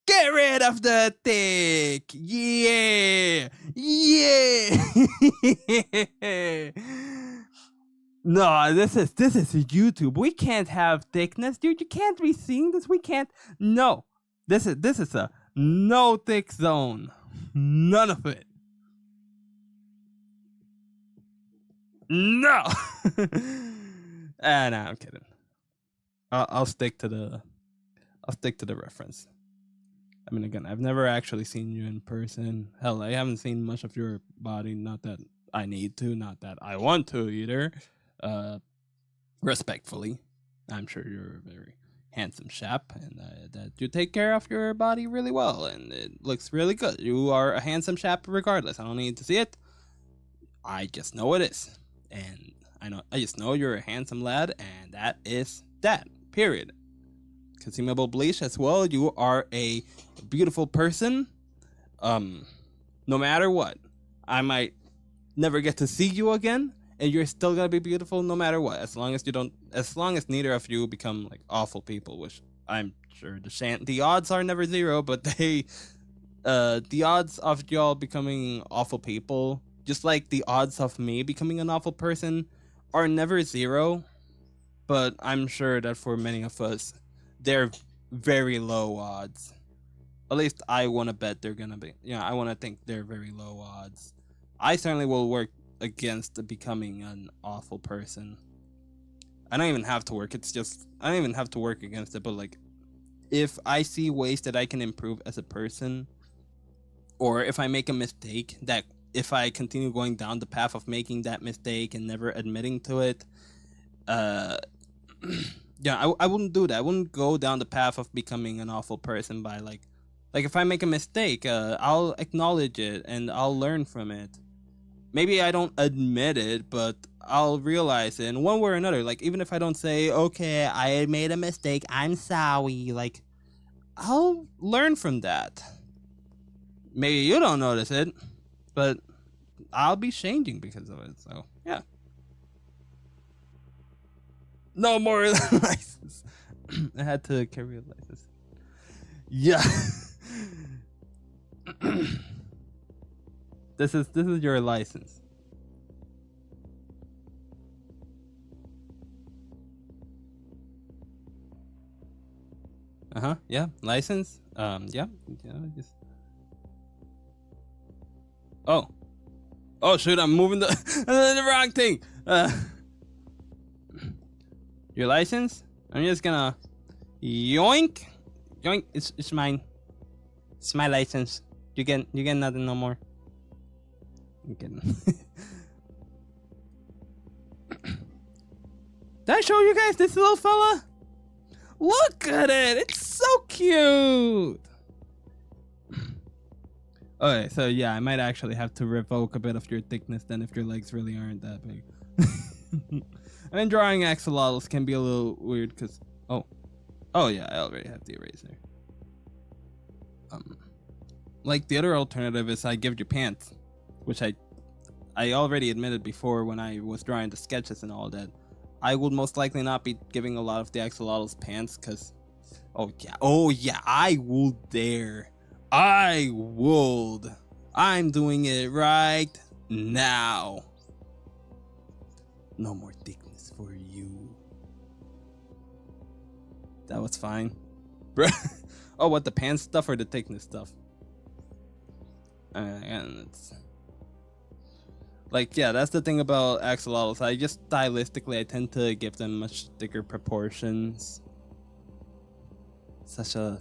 A: Get rid of the thick. Yeah. No, this is YouTube. We can't have thickness, dude. You can't be seeing this. We can't. No. This is a no thick zone. None of it. No. No, I'm kidding. I'll stick to the reference. I mean, again, I've never actually seen you in person. Hell, I haven't seen much of your body. Not that I need to, not that I want to either. Respectfully, I'm sure you're a very handsome chap, and that you take care of your body really well, and it looks really good. You are a handsome chap regardless. I don't need to see it. I just know it is. And I just know you're a handsome lad, and that is that. Period. Consumable bleach as well. You are a beautiful person. No matter what, I might never get to see you again, and you're still gonna be beautiful no matter what. As long as neither of you become like awful people, which I'm sure the odds are never zero, but the odds of y'all becoming awful people, just like the odds of me becoming an awful person, are never zero. But I'm sure that for many of us, they're very low odds. At least I want to bet they're gonna be. I want to think they're very low odds. I certainly will work against becoming an awful person. I don't even have to work. I don't even have to work against it. But like, if I see ways that I can improve as a person, or if I make a mistake, that if I continue going down the path of making that mistake and never admitting to it, I wouldn't do that. I wouldn't go down the path of becoming an awful person by like if I make a mistake, I'll acknowledge it and I'll learn from it. Maybe I don't admit it, but I'll realize it in one way or another. Like, even if I don't say, okay, I made a mistake, I'm sorry, like, I'll learn from that. Maybe you don't notice it, but I'll be changing because of it, so yeah. No more license. I had to carry a license. Yeah. This is your license. Yeah, license. Yeah. Just. Oh shoot! I'm moving the wrong thing. Your license? I'm just gonna yoink. It's mine. It's my license. You get nothing no more. I'm kidding. Did I show you guys this little fella? Look at it. It's so cute. Okay, so yeah, I might actually have to revoke a bit of your thickness then if your legs really aren't that big. I mean, drawing axolotls can be a little weird because oh yeah, I already have the eraser. Like the other alternative is I give you pants, which I already admitted before when I was drawing the sketches and all that. I would most likely not be giving a lot of the axolotls pants because oh yeah, I would dare. I would. I'm doing it right now. No more thickness for you. That was fine. Oh, what, the pants stuff or the thickness stuff? And it's... Like, yeah, that's the thing about axolotls. I just stylistically, I tend to give them much thicker proportions. Such a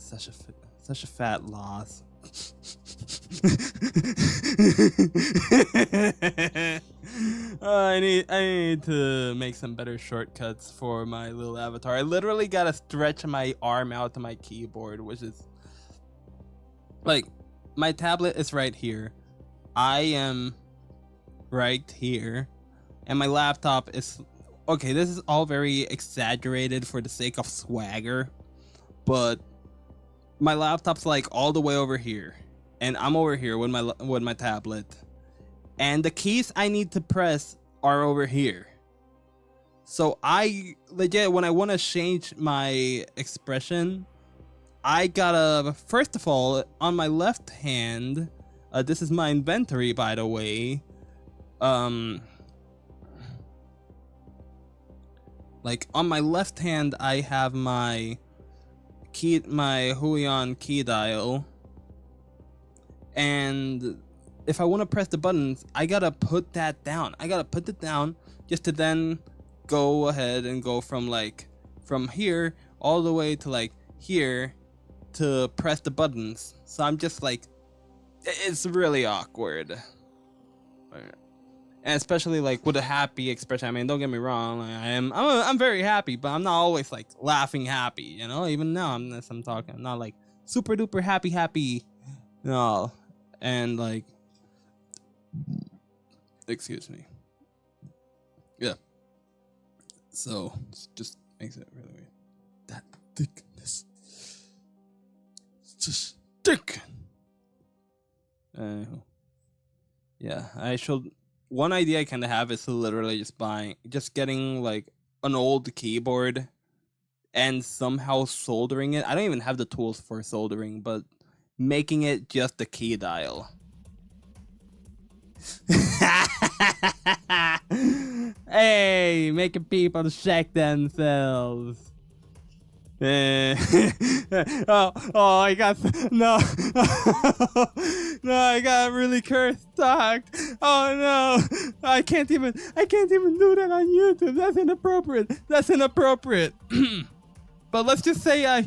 A: fat loss. I need to make some better shortcuts for my little avatar. I literally gotta stretch my arm out to my keyboard, which is like, my tablet is right here. I am right here, and my laptop is okay. This is all very exaggerated for the sake of swagger, but my laptop's like all the way over here, and I'm over here with my tablet, and the keys I need to press are over here. So I legit, when I want to change my expression, I gotta, first of all, on my left hand, this is my inventory, by the way. Like, on my left hand, I have my Huion key dial, and if I want to press the buttons, I gotta put that down. I gotta put it down just to then go ahead and go from here all the way to like here to press the buttons. So I'm just like, it's really awkward. And especially like with a happy expression. I mean, don't get me wrong, I'm very happy, but I'm not always like laughing happy, you know. Even now, I'm talking, I'm not like super duper happy, no. And like, excuse me, yeah. So it just makes it really weird. That thickness, it's just thick. Yeah, I should. One idea I kind of have is to literally just getting like an old keyboard and somehow soldering it. I don't even have the tools for soldering, but making it just a key dial. Hey, making people shake themselves. I got no. No, I got really cursed talked. Oh no, I can't even do that on YouTube. That's inappropriate. But let's just say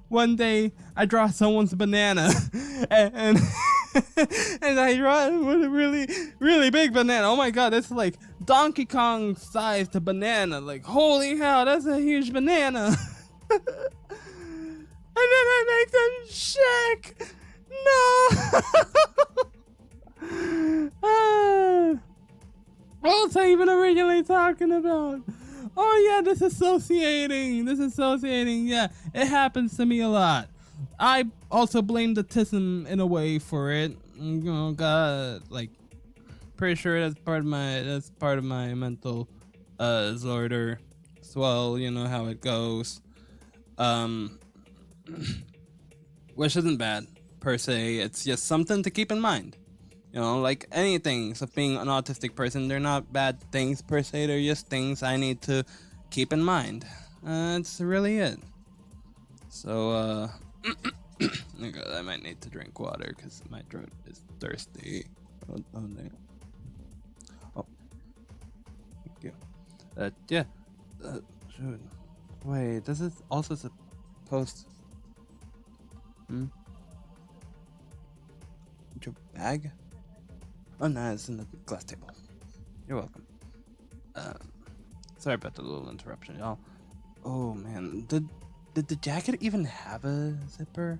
A: one day I draw someone's banana, and and I draw it with a really big banana. Oh my god, it's like Donkey Kong sized banana. Like, holy hell, that's a huge banana. And then I make them shake. No. What was I even originally talking about? Oh yeah, this associating. Yeah, it happens to me a lot. I also blame the tism in a way for it. Oh god, like, pretty sure that's part of my mental disorder as well. You know how it goes. Which isn't bad per se. It's just something to keep in mind. You know, like any things of being an autistic person, they're not bad things per se. They're just things I need to keep in mind. That's really it. So, I might need to drink water because my throat is thirsty. Oh, damn. Oh, thank you. Yeah. Shoot. Wait, this is also supposed. Your bag? Oh no, it's in the glass table. You're welcome. Sorry about the little interruption, y'all. Oh man, did the jacket even have a zipper?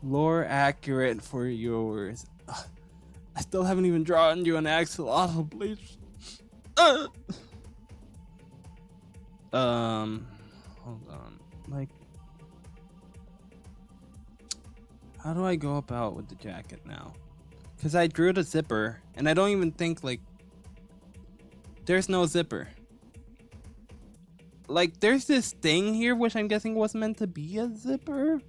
A: Lore accurate for yours. I still haven't even drawn you an axolotl, please. Hold on. Like, how do I go about with the jacket now? Because I drew the zipper, and I don't even think, like, there's no zipper. Like, there's this thing here, which I'm guessing was meant to be a zipper.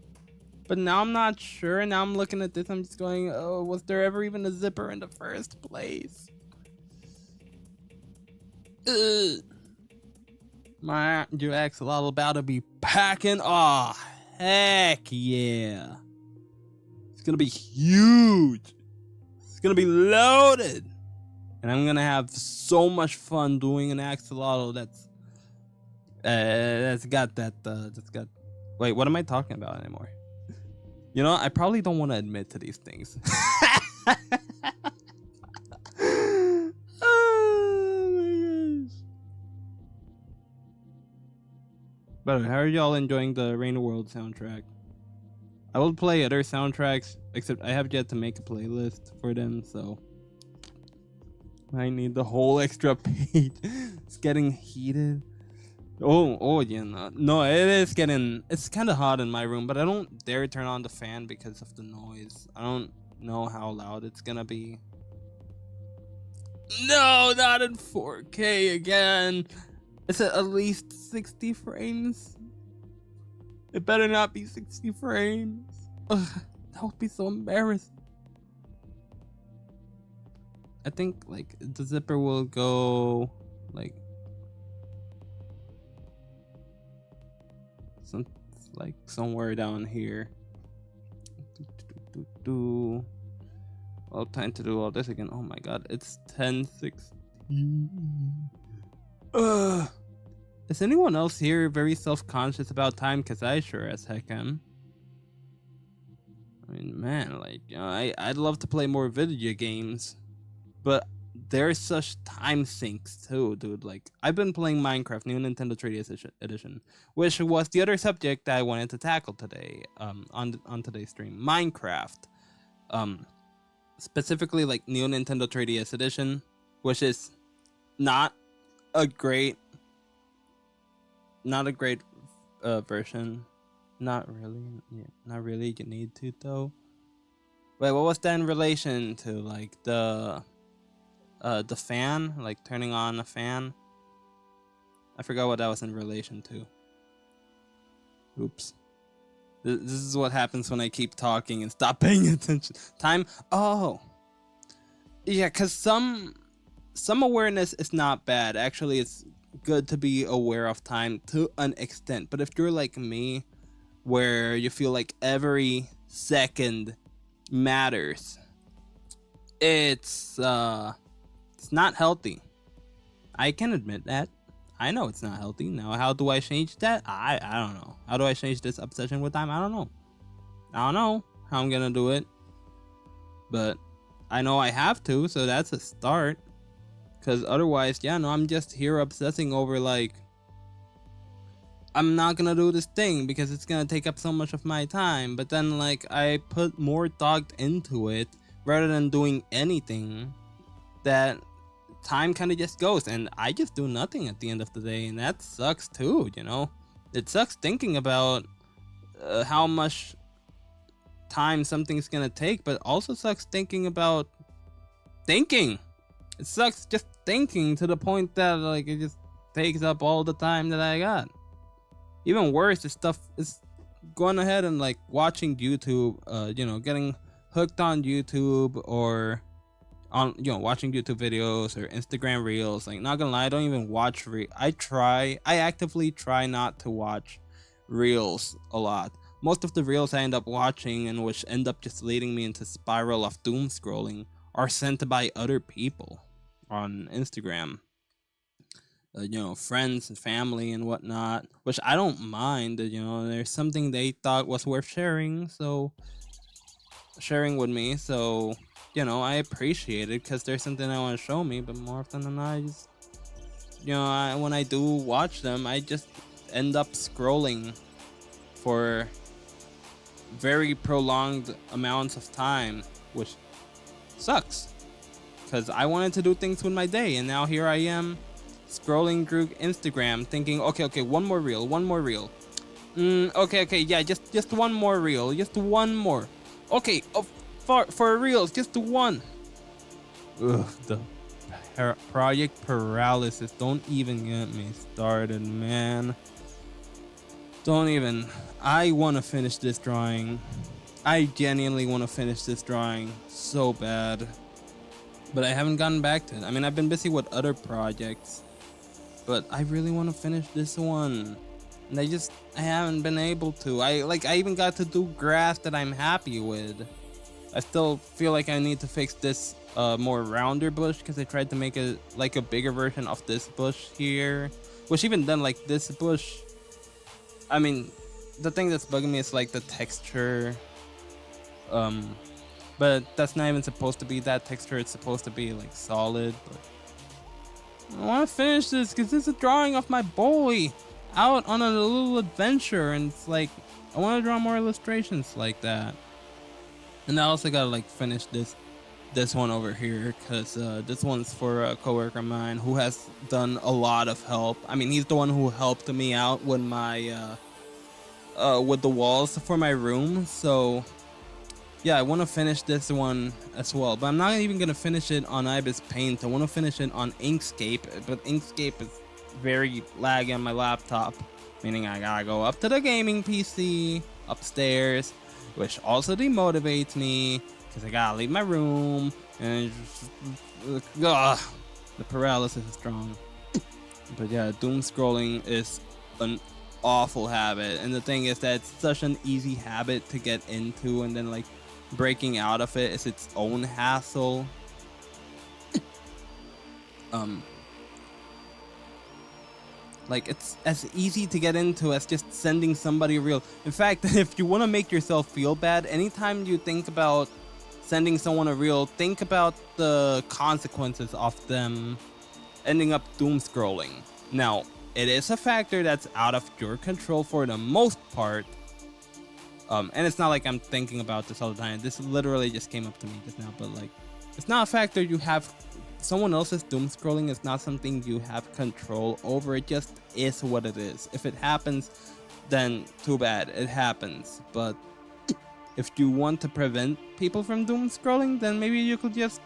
A: But now I'm not sure. Now I'm looking at this, I'm just going, oh, was there ever even a zipper in the first place? Ugh. My axolotl about to be packing. Oh, heck yeah. It's gonna be huge. It's gonna be loaded, and I'm gonna have so much fun doing an axolotl that's got that that's got. Wait, what am I talking about anymore? You know, I probably don't want to admit to these things. Oh my gosh. By the way, how are y'all enjoying the Rain World soundtrack? I will play other soundtracks, except I have yet to make a playlist for them, so I need the whole extra page. It's getting heated. Oh yeah, no, it's kind of hot in my room, but I don't dare turn on the fan because of the noise. I don't know how loud it's gonna be. No, not in 4K again. It's at least 60 frames. It better not be 60 frames. Ugh, that would be so embarrassing. I think like the zipper will go like somewhere down here. Well, time to do all this again. Oh my god, it's 10:16. Is anyone else here very self-conscious about time? Cause I sure as heck am. I mean, man, like, you know, I'd love to play more video games, but there's such time sinks too, dude. Like, I've been playing Minecraft, new Nintendo 3DS edition, which was the other subject that I wanted to tackle today, on today's stream. Minecraft, specifically like new Nintendo 3DS edition, which is not a great version. Not really. Yeah, not really. You need to though. Wait, what was that in relation to? Like the fan, like turning on the fan. I forgot what that was in relation to. Oops. This is what happens when I keep talking and stop paying attention. Time. Oh. Yeah, cause some awareness is not bad. Actually, it's good to be aware of time to an extent. But if you're like me, where you feel like every second matters, it's not healthy. I can admit that. I know it's not healthy. Now, how do I change that? I don't know. How do I change this obsession with time? I don't know. I don't know how I'm gonna do it. But I know I have to, so that's a start. Because otherwise, yeah, no, I'm just here obsessing over like, I'm not gonna do this thing because it's gonna take up so much of my time. But then like I put more thought into it rather than doing anything, that time kind of just goes and I just do nothing at the end of the day, and that sucks too, you know. It sucks thinking about how much time something's gonna take, but also sucks thinking about thinking. It sucks just thinking to the point that like it just takes up all the time that I got. Even worse is stuff is going ahead and like watching YouTube, you know, getting hooked on YouTube, or on, you know, watching YouTube videos or Instagram reels. Like, not gonna lie, I don't even watch I actively try not to watch reels a lot. Most of the reels I end up watching, and which end up just leading me into spiral of doom scrolling, are sent by other people on Instagram. You know, friends and family and whatnot, which I don't mind. You know, there's something they thought was worth sharing, so sharing with me. So, you know, I appreciate it because there's something they want to show me. But more often than not, I just, you know, when I do watch them, I just end up scrolling for very prolonged amounts of time, which sucks because I wanted to do things with my day, and now here I am scrolling through Instagram thinking, okay, one more reel. Okay, yeah, just one more reel, just one more. Okay, for reals, just one. Ugh, the project paralysis. Don't even get me started, man. Don't even. I want to finish this drawing. I genuinely want to finish this drawing so bad, but I haven't gotten back to it. I mean, I've been busy with other projects, but I really want to finish this one, and I haven't been able to. I even got to do grass that I'm happy with. I still feel like I need to fix this more rounder bush, because I tried to make it like a bigger version of this bush here. Which even then, like this bush, I mean, the thing that's bugging me is like the texture. But that's not even supposed to be that texture. It's supposed to be like solid. But I want to finish this because this is a drawing of my boy out on a little adventure, and it's like I want to draw more illustrations like that. And I also gotta like finish this one over here, because this one's for a coworker of mine who has done a lot of help. I mean, he's the one who helped me out with my with the walls for my room. So yeah, I want to finish this one as well, but I'm not even gonna finish it on Ibis Paint. I want to finish it on Inkscape, but Inkscape is very laggy on my laptop, meaning I gotta go up to the gaming PC upstairs, which also demotivates me because I gotta leave my room, and the paralysis is strong. But yeah, doom scrolling is an awful habit, and the thing is that it's such an easy habit to get into, and then like breaking out of it is its own hassle. Like it's as easy to get into as just sending somebody a reel. In fact, if you want to make yourself feel bad, anytime you think about sending someone a reel, think about the consequences of them ending up doom scrolling. Now, it is a factor that's out of your control for the most part. And it's not like I'm thinking about this all the time. This literally just came up to me just now, but like, it's not a factor you have. Someone else's doom scrolling is not something you have control over. It just is what it is. If it happens, then too bad, it happens. But if you want to prevent people from doom scrolling, then maybe you could just,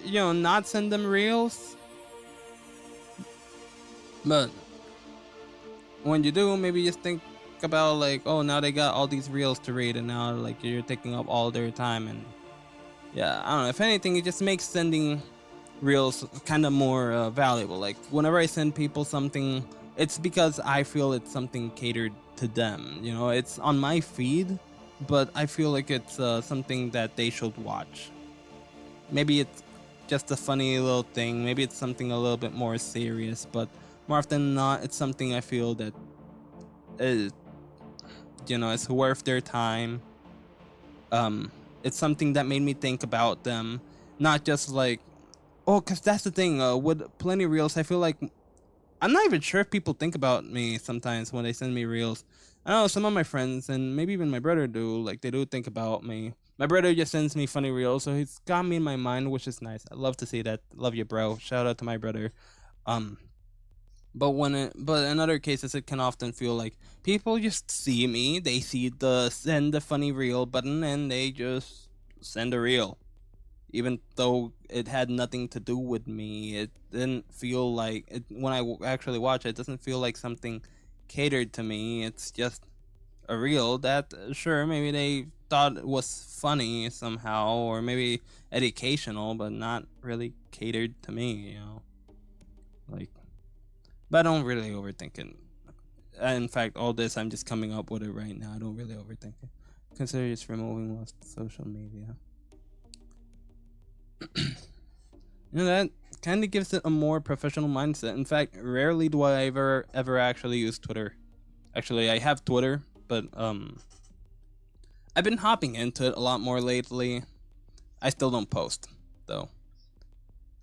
A: you know, not send them reels. But when you do, maybe just think about like, oh, now they got all these reels to read, and now like you're taking up all their time. And yeah, I don't know, if anything, it just makes sending reels kind of more valuable. Like whenever I send people something, it's because I feel it's something catered to them, you know. It's on my feed, but I feel like it's something that they should watch. Maybe it's just a funny little thing, maybe it's something a little bit more serious, but more often than not, it's something I feel that is, you know, it's worth their time. It's something that made me think about them, not just like, oh, because that's the thing, with plenty reels, I feel like I'm not even sure if people think about me sometimes when they send me reels. I know some of my friends, and maybe even my brother do, like they do think about me. My brother just sends me funny reels, so he's got me in my mind, which is nice. I love to see that. Love you, bro. Shout out to my brother. But in other cases, it can often feel like people just see me, they see the send a funny reel button, and they just send a reel. Even though it had nothing to do with me, it didn't feel like it. When I actually watch it, it doesn't feel like something catered to me. It's just a reel that, sure, maybe they thought it was funny somehow, or maybe educational, but not really catered to me, you know. Like, but I don't really overthink it. In fact, all this, I'm just coming up with it right now. I don't really overthink it. Consider just removing most social media. You know, that kind of gives it a more professional mindset. In fact, rarely do I ever actually use Twitter. Actually, I have Twitter, but I've been hopping into it a lot more lately. I still don't post, though.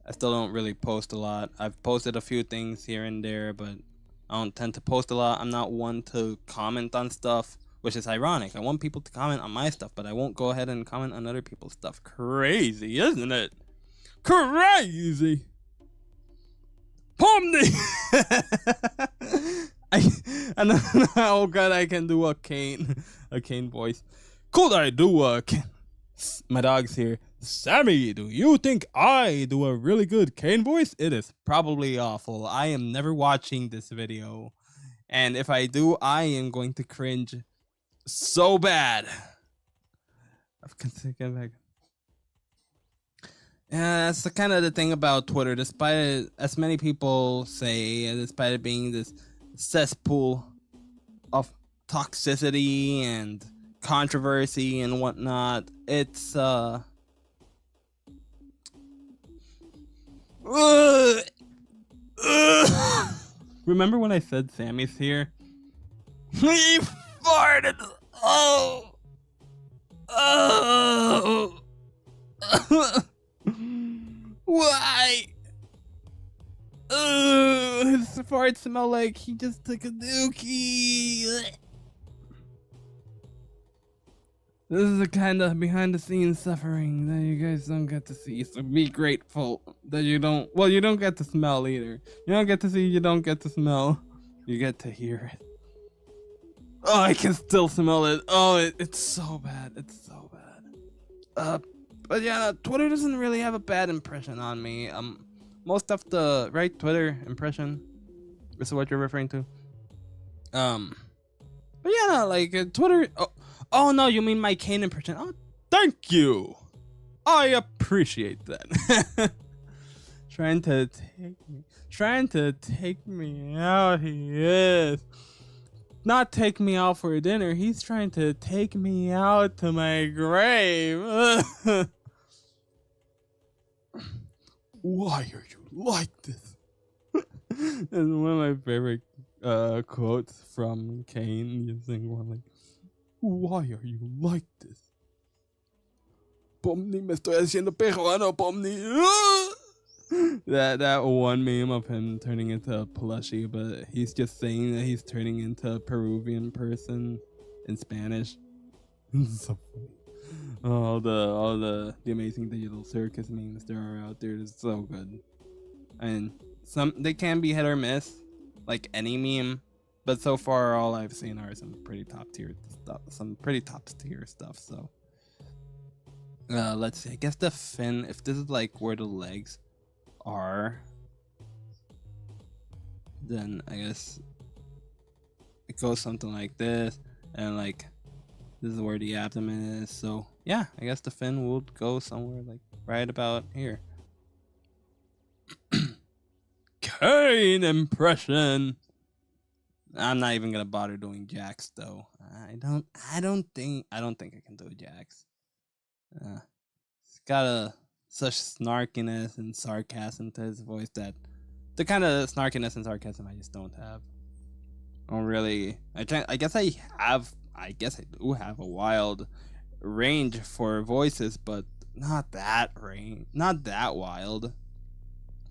A: I still don't really post a lot. I've posted a few things here and there, but I don't tend to post a lot. I'm not one to comment on stuff, which is ironic. I want people to comment on my stuff, but I won't go ahead and comment on other people's stuff. Crazy, isn't it? Crazy. Pomni. I know. Oh god, I can do a cane voice. Could I do a cane? My dog's here. Sammy, do you think I do a really good cane voice? It is probably awful. I am never watching this video, and if I do, I am going to cringe so bad. Yeah, that's the kind of the thing about Twitter. Despite as many people say, despite it being this cesspool of toxicity and controversy and whatnot. It's remember when I said Sammy's here? He farted. Oh. Why? His farts smell like he just took a dookie. This is the kind of behind the scenes suffering that you guys don't get to see, so be grateful that you don't, well, you don't get to smell either. You don't get to see, you don't get to smell. You get to hear it. Oh, I can still smell it. Oh, it's so bad. It's so bad. But yeah, Twitter doesn't really have a bad impression on me. Most of the, right, Twitter impression is what you're referring to. But yeah, like Twitter, oh no, you mean my Kane impression. Oh, thank you. I appreciate that. Trying to take me out, he is. Not take me out for dinner, he's trying to take me out to my grave. Why are you like this? It's one of my favorite quotes from Kane. You think one like, why are you like this? Pomni, me estoy haciendo peruano, Pomni. That one meme of him turning into a plushie, but he's just saying that he's turning into a Peruvian person in Spanish. So funny. All the amazing digital circus memes there are out there is so good. And they can be hit or miss, like any meme, but so far all I've seen are some pretty top tier stuff. So let's see. I guess the fin, if this is like where the legs are, then I guess it goes something like this, and like this is where the abdomen is. So yeah, I guess the fin would go somewhere like right about here. Kane impression. I'm not even gonna bother doing Jax though. I don't think I can do Jax. It's got such snarkiness and sarcasm to his voice that the kind of snarkiness and sarcasm I just don't have. I don't really. I guess I do have a wild range for voices, but not that wild.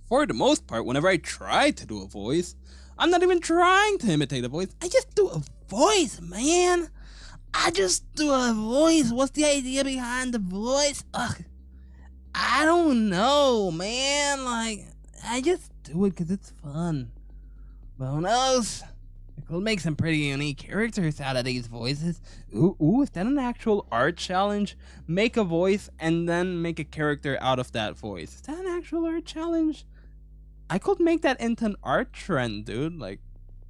A: For the most part, whenever I try to do a voice, I'm not even trying to imitate a voice. I just do a voice, man. I just do a voice. What's the idea behind the voice? Ugh. I don't know, man. Like, I just do it because it's fun. But who knows? I could make some pretty unique characters out of these voices. Ooh, is that an actual art challenge? Make a voice and then make a character out of that voice. Is that an actual art challenge? I could make that into an art trend, dude. Like,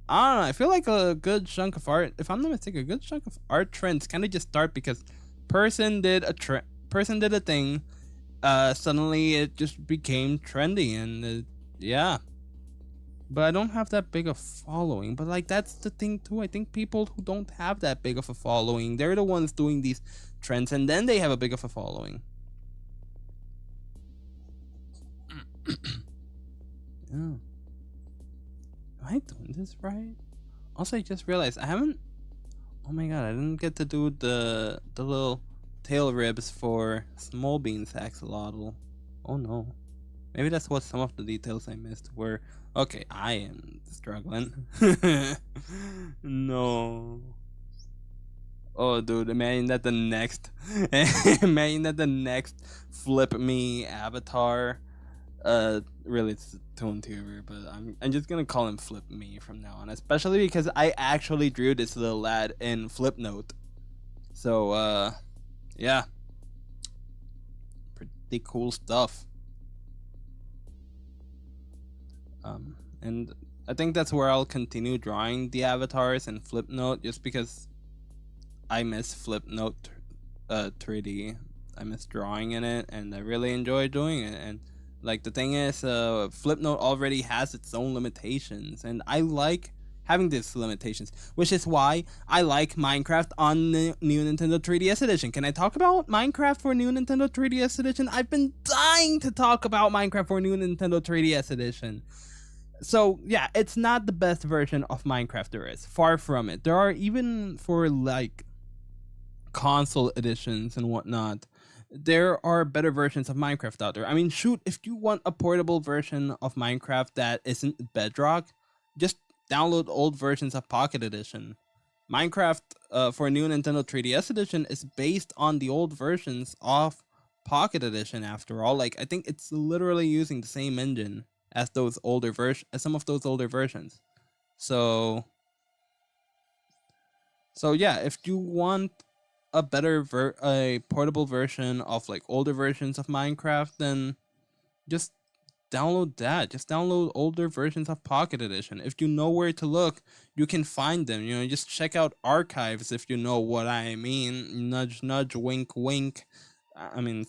A: I don't know. I feel like a good chunk of art, if I'm not mistaken, a good chunk of art trends kind of just start because person did a thing. Suddenly it just became trendy, and yeah. But I don't have that big of following. But like, that's the thing too. I think people who don't have that big of a following, they're the ones doing these trends, and then they have a big of a following. Yeah. Am I doing this right? Also, I just realized I haven't. Oh my god, I didn't get to do the little tail ribs for small beans axolotl. Oh no. Maybe that's what some of the details I missed were. Okay, I am struggling. No. Oh, dude, imagine that the next flip me avatar. Really, it's ToonTuber, but I'm just gonna call him Flip Me from now on, especially because I actually drew this little lad in Flipnote. So, yeah, pretty cool stuff. And I think that's where I'll continue drawing the avatars in Flipnote, just because I miss Flipnote 3D. I miss drawing in it, and I really enjoy doing it. And like, the thing is, Flipnote already has its own limitations, and I like having these limitations, which is why I like Minecraft on the new Nintendo 3DS edition. Can I talk about Minecraft for new Nintendo 3DS edition? I've been dying to talk about Minecraft for new Nintendo 3DS edition. So yeah, it's not the best version of Minecraft there is. Far from it. There are, even for like console editions and whatnot, there are better versions of Minecraft out there. I mean, shoot, if you want a portable version of Minecraft that isn't Bedrock, just download old versions of Pocket Edition. Minecraft for new Nintendo 3DS edition is based on the old versions of Pocket Edition after all. Like, I think it's literally using the same engine as those older as some of those older versions. So yeah, if you want a better a portable version of like older versions of Minecraft, then just download that. Just download older versions of Pocket Edition. If you know where to look, you can find them. You know, just check out archives if you know what I mean. Nudge, nudge, wink, wink. I mean,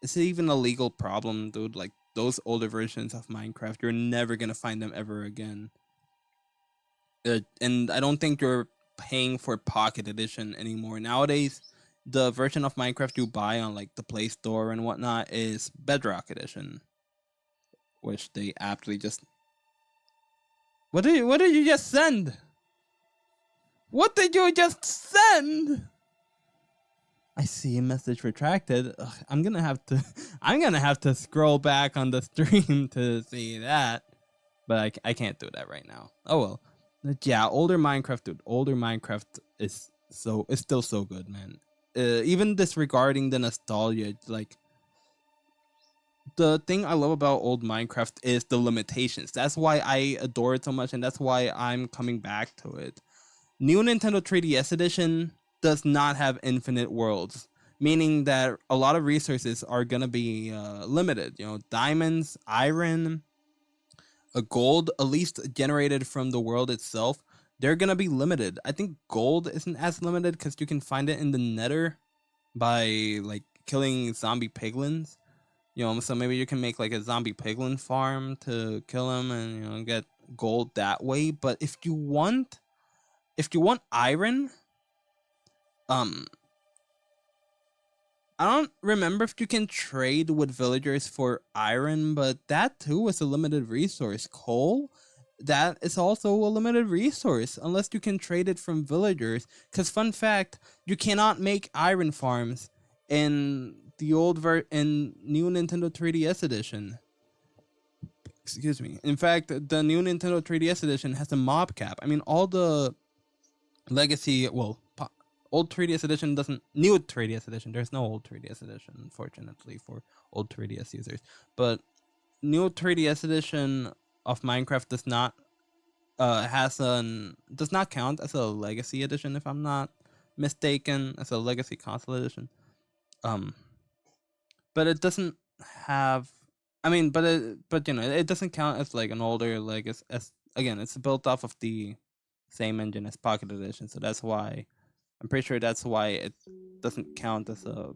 A: it's even a legal problem, dude. Like, those older versions of Minecraft, you're never gonna find them ever again. And I don't think you're paying for Pocket Edition anymore. Nowadays, the version of Minecraft you buy on like the Play Store and whatnot is Bedrock Edition, which they aptly just... What did you just send? What did you just send? I see a message retracted. Ugh, I'm gonna have to scroll back on the stream to see that, but I can't do that right now. Oh well. But yeah, older Minecraft, dude. Older Minecraft is still so good, man. Even disregarding the nostalgia, like, the thing I love about old Minecraft is the limitations. That's why I adore it so much, and that's why I'm coming back to it. New Nintendo 3DS edition does not have infinite worlds, meaning that a lot of resources are gonna be limited. You know, diamonds, iron, gold, at least generated from the world itself, they're gonna be limited. I think gold isn't as limited because you can find it in the Nether by like killing zombie piglins. You know, so maybe you can make like a zombie piglin farm to kill them and, you know, get gold that way. But if you want iron, I don't remember if you can trade with villagers for iron, but that too is a limited resource. Coal, that is also a limited resource unless you can trade it from villagers. Because fun fact, you cannot make iron farms in the in new Nintendo 3DS edition. Excuse me. In fact, the new Nintendo 3DS edition has a mob cap. I mean, all the legacy, old 3DS edition doesn't... New 3DS edition, there's no old 3DS edition, unfortunately, for old 3DS users. But new 3DS edition of Minecraft does not count as a legacy edition, if I'm not mistaken, as a legacy console edition. But it doesn't have... I mean, but you know, it doesn't count as like an older legacy. As again, it's built off of the same engine as Pocket Edition, so that's why... I'm pretty sure that's why it doesn't count as a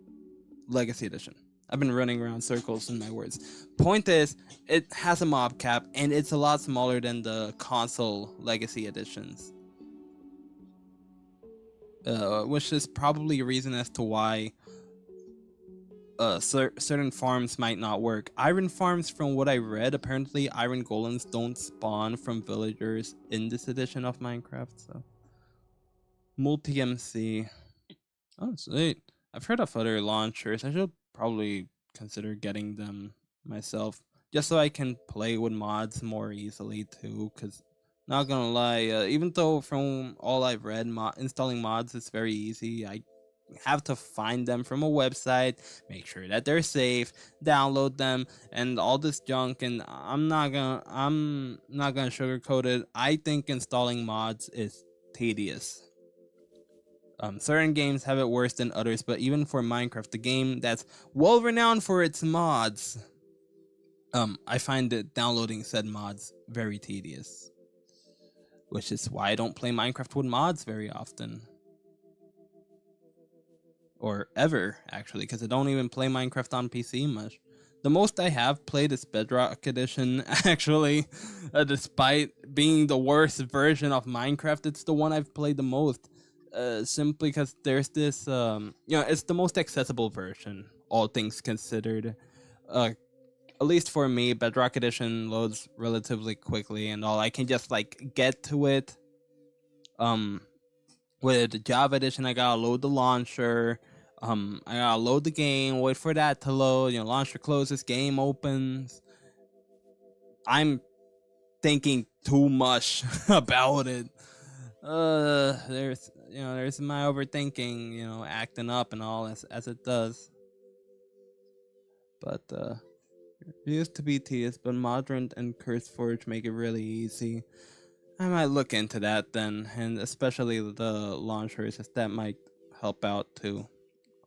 A: legacy edition. I've been running around circles in my words. Point is, it has a mob cap, and it's a lot smaller than the console legacy editions. Which is probably a reason as to why certain farms might not work. Iron farms, from what I read, apparently iron golems don't spawn from villagers in this edition of Minecraft, so... Multi-MC. Oh, sweet. I've heard of other launchers. I should probably consider getting them myself, just so I can play with mods more easily too, because, not gonna lie, even though from all I've read, installing mods is very easy, I have to find them from a website, make sure that they're safe, download them, and all this junk, and I'm not gonna sugarcoat it. I think installing mods is tedious. Certain games have it worse than others, but even for Minecraft, the game that's well renowned for its mods, I find that downloading said mods very tedious, which is why I don't play Minecraft with mods very often, or ever actually, because I don't even play Minecraft on PC much. The most I have played is Bedrock Edition, actually. Despite being the worst version of Minecraft, it's the one I've played the most. Simply because there's this, it's the most accessible version, all things considered. At least for me, Bedrock Edition loads relatively quickly and all. I can just like get to it. With the Java Edition, I gotta load the launcher. I gotta load the game, wait for that to load. Launcher closes, game opens. I'm thinking too much about it. There's my overthinking, acting up and all as it does. But it used to be tedious, but Modern and CurseForge make it really easy. I might look into that then, and especially the launchers, as that might help out too.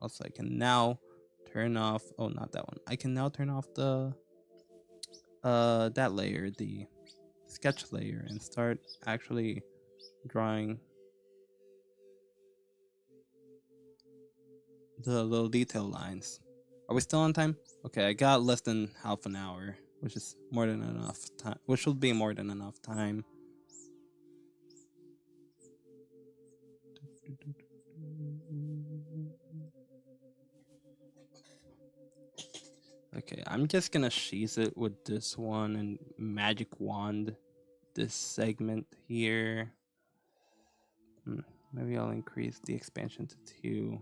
A: Also, I can now turn off. Oh, not that one. I can now turn off the that layer, the sketch layer, and start actually drawing the little detail lines. Are we still on time? Okay, I got less than half an hour, which is more than enough time. Which will be more than enough time. Okay, I'm just gonna sheath it with this one and magic wand this segment here. Maybe I'll increase the expansion to 2.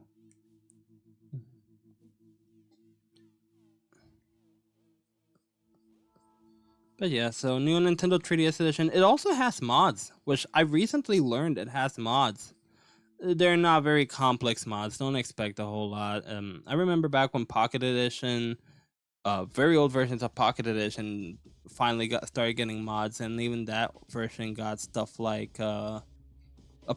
A: But yeah, so new Nintendo 3DS Edition. It also has mods, which I recently learned it has mods. They're not very complex mods. Don't expect a whole lot. I remember back when Pocket Edition, very old versions of Pocket Edition finally started getting mods, and even that version got stuff like a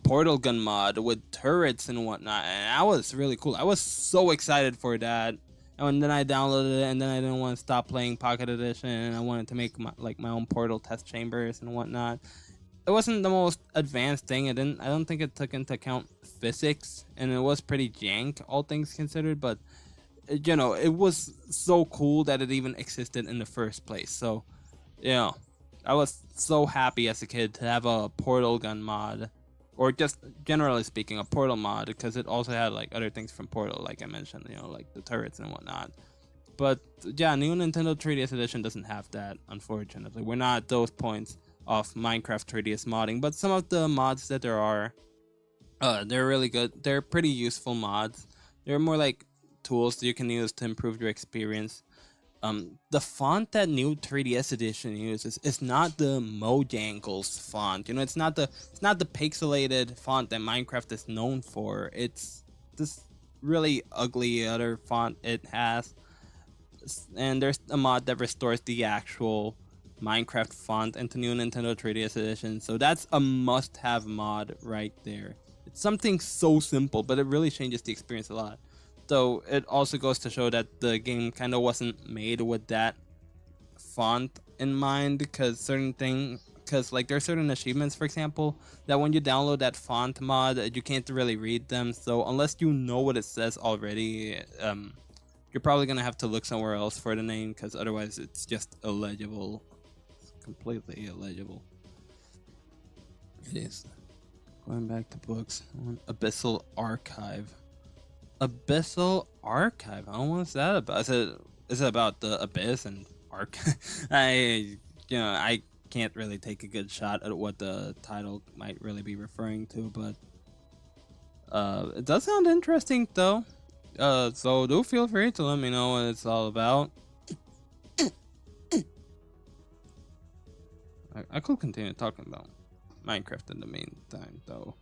A: portal gun mod with turrets and whatnot, and that was really cool. I was so excited for that. And then I downloaded it, and then I didn't want to stop playing Pocket Edition, and I wanted to make my own portal test chambers and whatnot. It wasn't the most advanced thing. I don't think it took into account physics, and it was pretty jank, all things considered. But it was so cool that it even existed in the first place. So, I was so happy as a kid to have a portal gun mod, or just generally speaking, a portal mod, because it also had like other things from Portal, like I mentioned, like the turrets and whatnot. But yeah, new Nintendo 3DS Edition doesn't have that, unfortunately. We're not at those points of Minecraft 3DS modding, but some of the mods that there are, they're really good. They're pretty useful mods. They're more like tools that you can use to improve your experience. The font that new 3DS edition uses is not the Mojangles font. It's not the pixelated font that Minecraft is known for. It's this really ugly other font it has. And there's a mod that restores the actual Minecraft font into new Nintendo 3DS edition. So that's a must-have mod right there. It's something so simple, but it really changes the experience a lot. So it also goes to show that the game kind of wasn't made with that font in mind, because like there are certain achievements, for example, that when you download that font mod, you can't really read them. So unless you know what it says already, you're probably gonna have to look somewhere else for the name, because otherwise it's just illegible. It's completely illegible. It is. Going back to books, Abyssal Archive. Abyssal Archive. Huh? What's that about? Is it about the abyss and archive? I can't really take a good shot at what the title might really be referring to, but it does sound interesting though. So do feel free to let me know what it's all about. I could continue talking about Minecraft in the meantime though.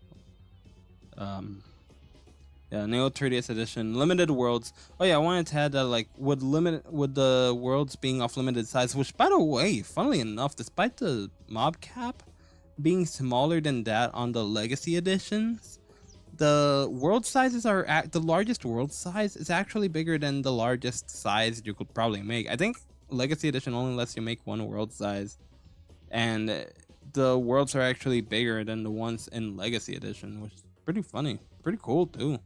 A: Yeah, Neo 3DS Edition, limited worlds. Oh yeah, I wanted to add that, like, with the worlds being of limited size, which, by the way, funnily enough, despite the mob cap being smaller than that on the Legacy editions, the world sizes are the largest world size is actually bigger than the largest size you could probably make. I think Legacy Edition only lets you make one world size, and the worlds are actually bigger than the ones in Legacy Edition, which is pretty funny, pretty cool too.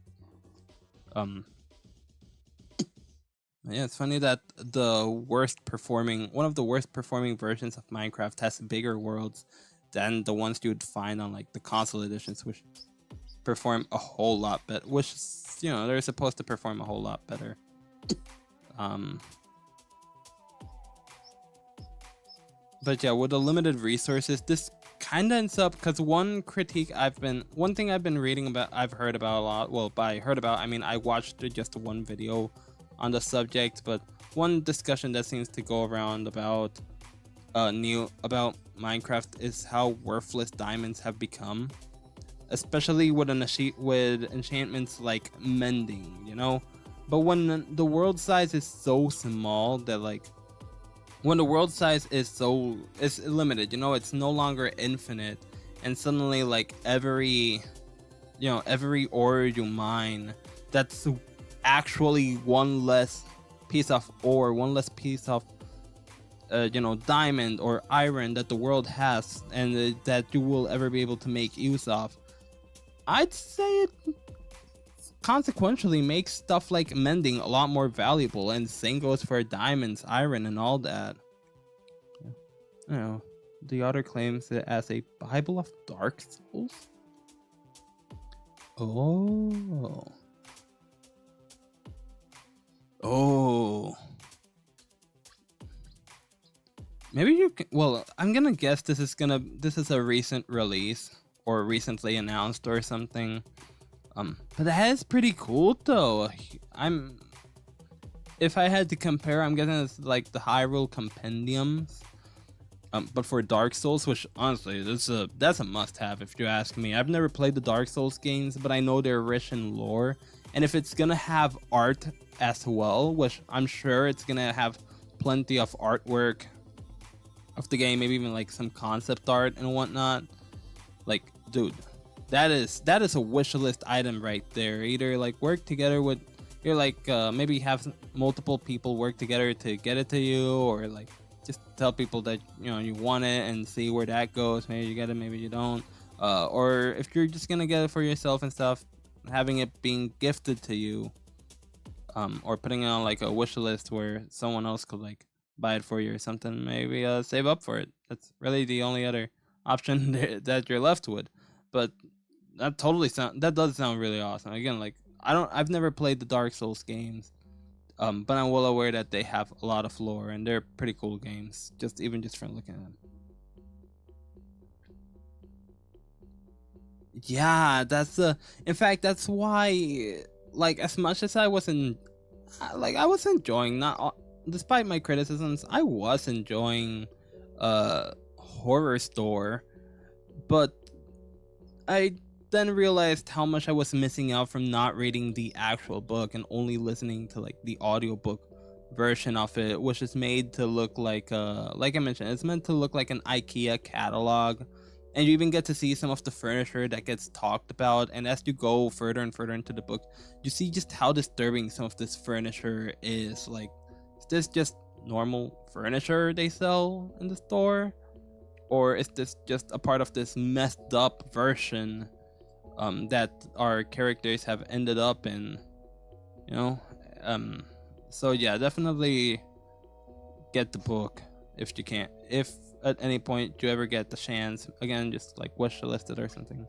A: Yeah, it's funny that one of the worst performing versions of Minecraft has bigger worlds than the ones you would find on like the console editions, which perform a whole lot better. Which is, they're supposed to perform a whole lot better. But yeah, with the limited resources, this kind of ends up, because one thing I've been reading about, I've heard about a lot. Well, by heard about, I mean I watched just one video on the subject, but one discussion that seems to go around about about Minecraft is how worthless diamonds have become, especially with enchantments like mending, But when the world size is so small that like when the world size is limited, it's no longer infinite, and suddenly like every ore you mine, that's actually one less piece of ore, one less piece of diamond or iron that the world has, and that you will ever be able to make use of. I'd say it consequentially makes stuff like mending a lot more valuable, and same goes for diamonds, iron, and all that. The author claims it as a Bible of Dark Souls. Maybe you can. Well, I'm gonna guess this is a recent release or recently announced or something. But that is pretty cool though. If I had to compare, I'm guessing it's like the Hyrule Compendiums. But for Dark Souls, which honestly, that's a must-have if you ask me. I've never played the Dark Souls games, but I know they're rich in lore. And if it's gonna have art as well, which I'm sure it's gonna have plenty of artwork of the game, maybe even like some concept art and whatnot. Like, dude, that is a wish list item right there. Either like work together with, maybe have multiple people work together to get it to you, or like just tell people that you want it and see where that goes. Maybe you get it, maybe you don't. Or if you're just gonna get it for yourself and stuff, having it being gifted to you, or putting it on like a wish list where someone else could like buy it for you or something. Maybe save up for it. That's really the only other option that you're left with. But that does sound really awesome. Again, like I've never played the Dark Souls games, but I'm well aware that they have a lot of lore and they're pretty cool games. Just from looking at them. Yeah, in fact, that's why, like, as much as I was enjoying, not despite my criticisms, I was enjoying Horror Store, but I then realized how much I was missing out from not reading the actual book and only listening to like the audiobook version of it, which is made to look like I mentioned, it's meant to look like an IKEA catalog, and you even get to see some of the furniture that gets talked about. And as you go further and further into the book, you see just how disturbing some of this furniture is. Like, is this just normal furniture they sell in the store, or is this just a part of this messed up version that our characters have ended up in? So yeah, definitely get the book if you can. If at any point you ever get the chance, again, just like wish list it or something.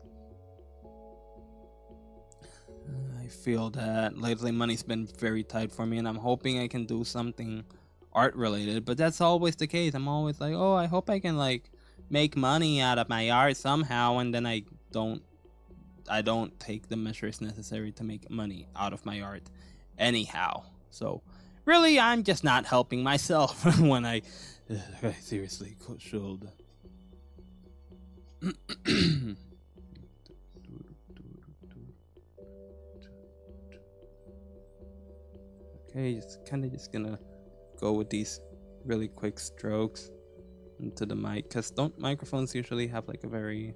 A: I feel that lately money's been very tight for me, and I'm hoping I can do something art related, but that's always the case. I'm always like, oh, I hope I can like make money out of my art somehow, and then I don't take the measures necessary to make money out of my art anyhow. So really, I'm just not helping myself when I seriously should. Okay, just gonna go with these really quick strokes into the mic, because don't microphones usually have like a very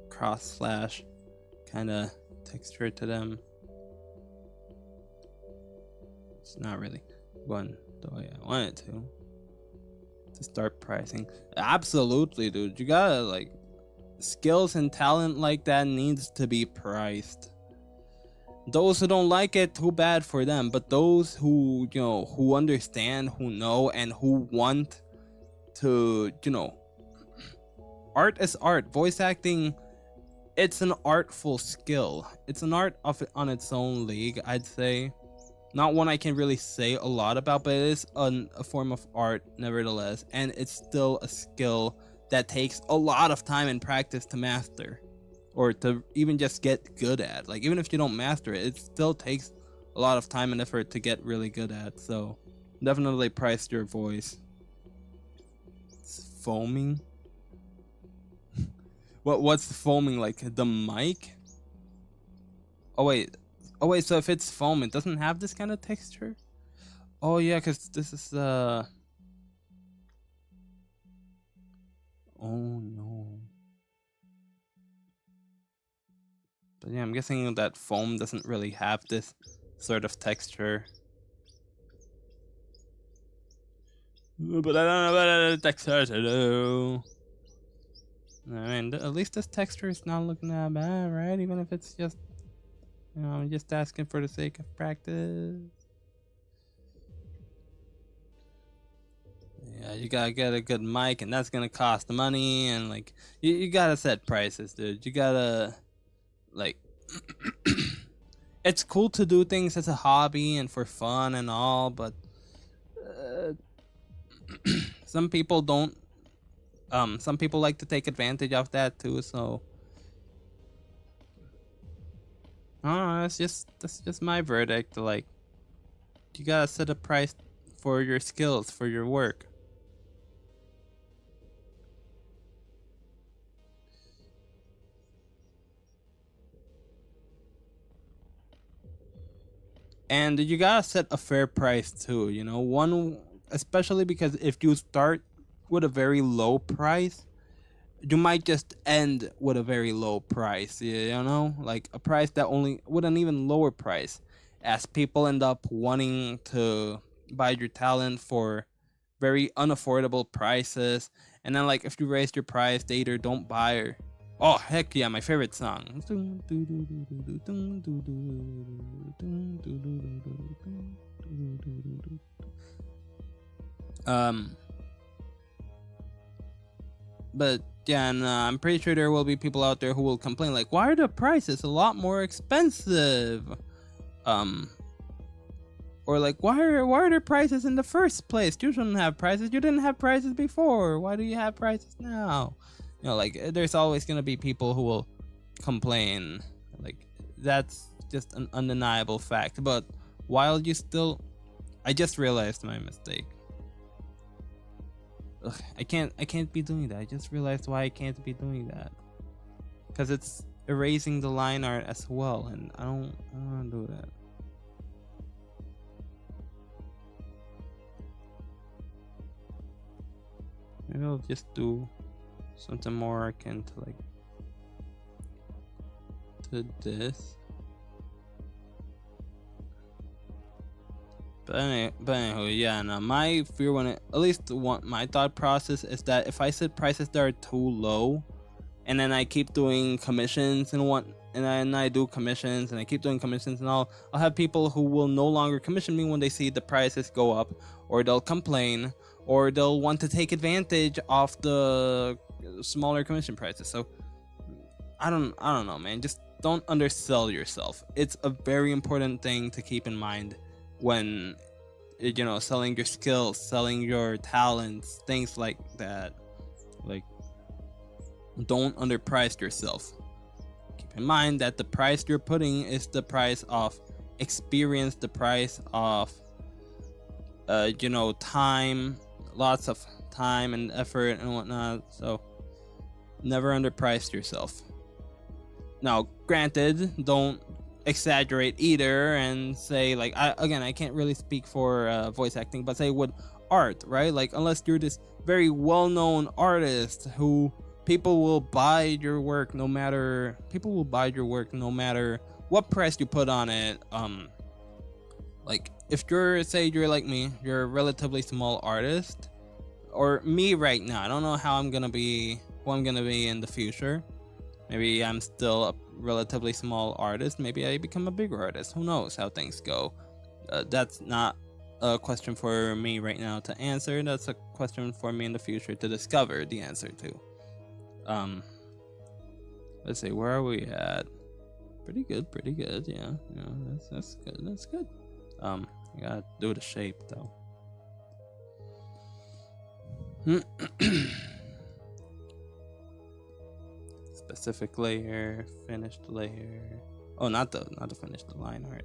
A: cross slash kind of texture to them? It's not really going the way I want it to start pricing. Absolutely, dude, you gotta like, skills and talent like that needs to be priced. Those who don't like it, too bad for them. But those who, you know, who understand, who know, and who want to, you know, art is art. Voice acting, it's an artful skill. It's an art on its own league, I'd say. Not one I can really say a lot about, but it is a form of art nevertheless, and it's still a skill that takes a lot of time and practice to master, or to even just get good at. Like, even if you don't master it, it still takes a lot of time and effort to get really good at. So definitely price your voice. It's foaming. What's foaming, like the mic? Oh wait, so if it's foam, it doesn't have this kind of texture? Oh yeah, because this is oh no. But yeah, I'm guessing that foam doesn't really have this sort of texture. But I don't know about the texture to do. I mean, at least this texture is not looking that bad, right? Even if it's just, you know, I'm just asking for the sake of practice. Yeah, you gotta get a good mic, and that's gonna cost money, and like, you gotta set prices, dude. You gotta, like, it's cool to do things as a hobby and for fun and all, but some people don't. Some people like to take advantage of that too, so I don't know, that's just my verdict. Like, you gotta set a price for your skills, for your work. And you gotta set a fair price too, you know, one, especially because if you start with a very low price, you might just end with a very low price, you know, like a price that only with an even lower price, as people end up wanting to buy your talent for very unaffordable prices. And then, like, if you raise your price, they either don't buy or, oh heck yeah, my favorite song. But yeah, and I'm pretty sure there will be people out there who will complain, like, why are the prices a lot more expensive? Or like, why are there prices in the first place? You shouldn't have prices. You didn't have prices before. Why do you have prices now? You know, like, there's always gonna be people who will complain. Like, that's just an undeniable fact. But while you still, I just realized my mistake. Ugh, I can't be doing that. I just realized why I can't be doing that. Because it's erasing the line art as well, and I don't want to do that. Maybe I'll just do something more akin to, like, to this. But anyway, yeah, no, my fear when it, at least my thought process is that if I set prices that are too low, and then I keep doing commissions and then I do commissions and I keep doing commissions and I'll have people who will no longer commission me when they see the prices go up, or they'll complain, or they'll want to take advantage of the smaller commission prices. So I don't know, man. Just don't undersell yourself. It's a very important thing to keep in mind when, you know, selling your skills, selling your talents, things like that. Like, don't underprice yourself. Keep in mind that the price you're putting is the price of experience, the price of you know, time, lots of time and effort and whatnot. So never underprice yourself. Now, granted, don't exaggerate either and say, like, I can't really speak for voice acting, but say with art, right? Like, unless you're this very well-known artist who people will buy your work no matter what price you put on it. Like, if you're, say you're like me, you're a relatively small artist, or me right now, I don't know who I'm gonna be in the future. Maybe I'm still relatively small artist, maybe I become a bigger artist. Who knows how things go? That's not a question for me right now to answer. That's a question for me in the future to discover the answer to. Let's see, where are we at? Pretty good, yeah, that's good, that's good. I gotta do the shape though. Specific layer, finished layer. Oh, not the finished line art.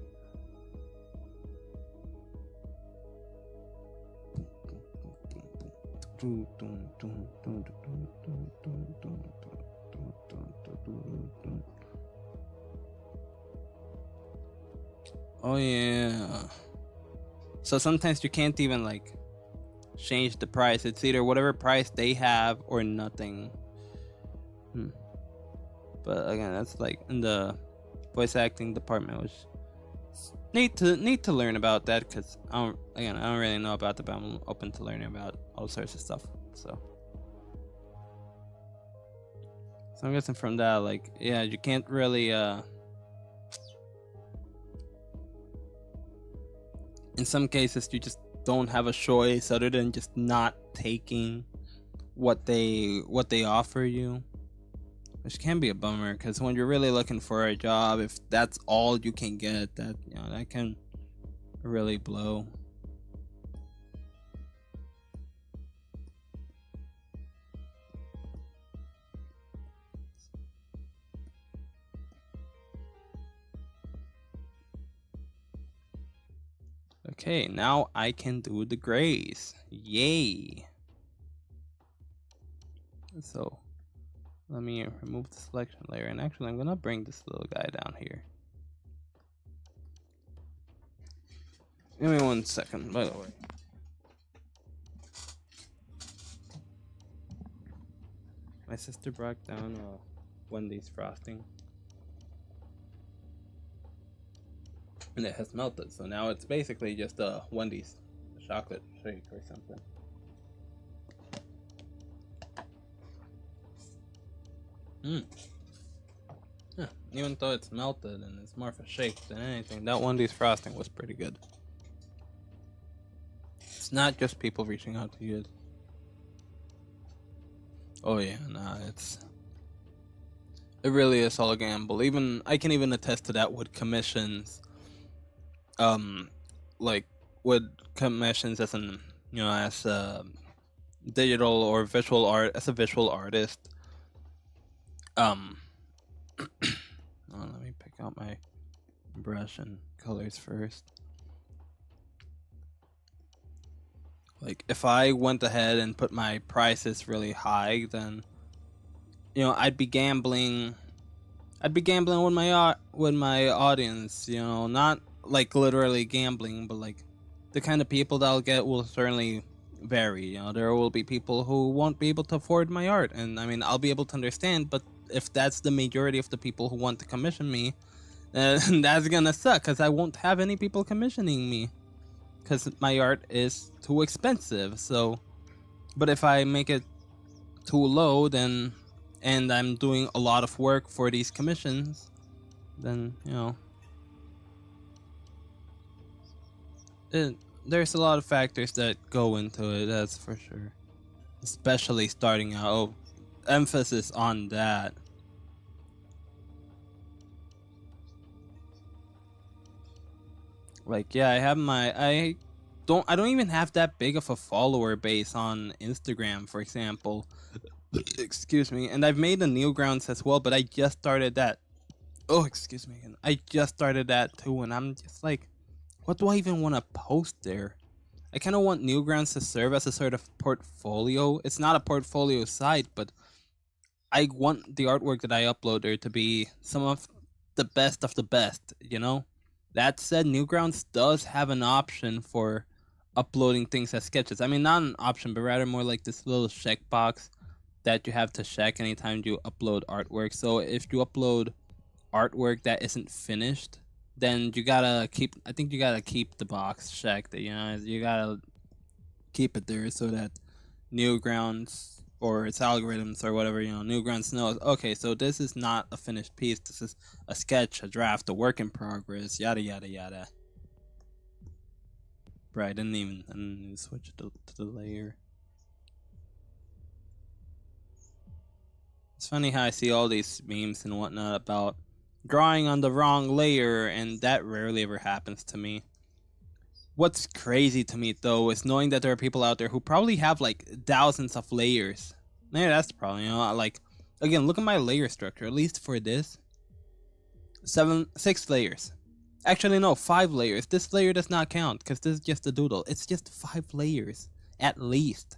A: Oh yeah. So sometimes you can't even like change the price. It's either whatever price they have or nothing. But again, that's like in the voice acting department, which need to learn about that, because I don't really know about it, but I'm open to learning about all sorts of stuff. So I'm guessing from that, like, yeah, you can't really in some cases you just don't have a choice other than just not taking what they offer you, which can be a bummer, because when you're really looking for a job, if that's all you can get, that that can really blow. Okay, now I can do the grays. Yay! So let me remove the selection layer, and actually I'm gonna bring this little guy down here. Give me 1 second, by the way. My sister brought down Wendy's frosting, and it has melted, so now it's basically just a Wendy's chocolate shake or something. Yeah, even though it's melted and it's more of a shake than anything, that Wendy's frosting was pretty good. It's not just people reaching out to you. Oh yeah, nah, it really is all a gamble. Even I can even attest to that with commissions. Like with commissions as an as a digital or visual art, as a visual artist. Let me pick out my brush and colors first. Like if I went ahead and put my prices really high, then I'd be gambling with my audience, not like literally gambling, but like the kind of people that I'll get will certainly vary. There will be people who won't be able to afford my art, and I mean I'll be able to understand, but if that's the majority of the people who want to commission me, then that's gonna suck, because I won't have any people commissioning me, because my art is too expensive. So, but if I make it too low, then, and I'm doing a lot of work for these commissions, then there's a lot of factors that go into it, that's for sure. Especially starting out. Oh, emphasis on that. Like, yeah, I don't even have that big of a follower base on Instagram, for example. Excuse me. And I've made the Newgrounds as well, but I just started that. Oh, excuse me. And I just started that too, and I'm just like, what do I even want to post there? I kind of want Newgrounds to serve as a sort of portfolio. It's not a portfolio site, but I want the artwork that I upload there to be some of the best of the best, That said, Newgrounds does have an option for uploading things as sketches. I mean, not an option, but rather more like this little checkbox that you have to check anytime you upload artwork. So if you upload artwork that isn't finished, then you gotta keep the box checked. You gotta keep it there so that Newgrounds or its algorithms or whatever, Newgrounds knows, okay, so this is not a finished piece, this is a sketch, a draft, a work in progress, yada yada yada. Right, I didn't even switch to the layer. It's funny how I see all these memes and whatnot about drawing on the wrong layer, and that rarely ever happens to me. What's crazy to me though is knowing that there are people out there who probably have like thousands of layers. Maybe that's the problem, like, again, look at my layer structure, at least for this. 6 layers. Actually, no, 5 layers. This layer does not count because this is just a doodle. It's just 5 layers, at least.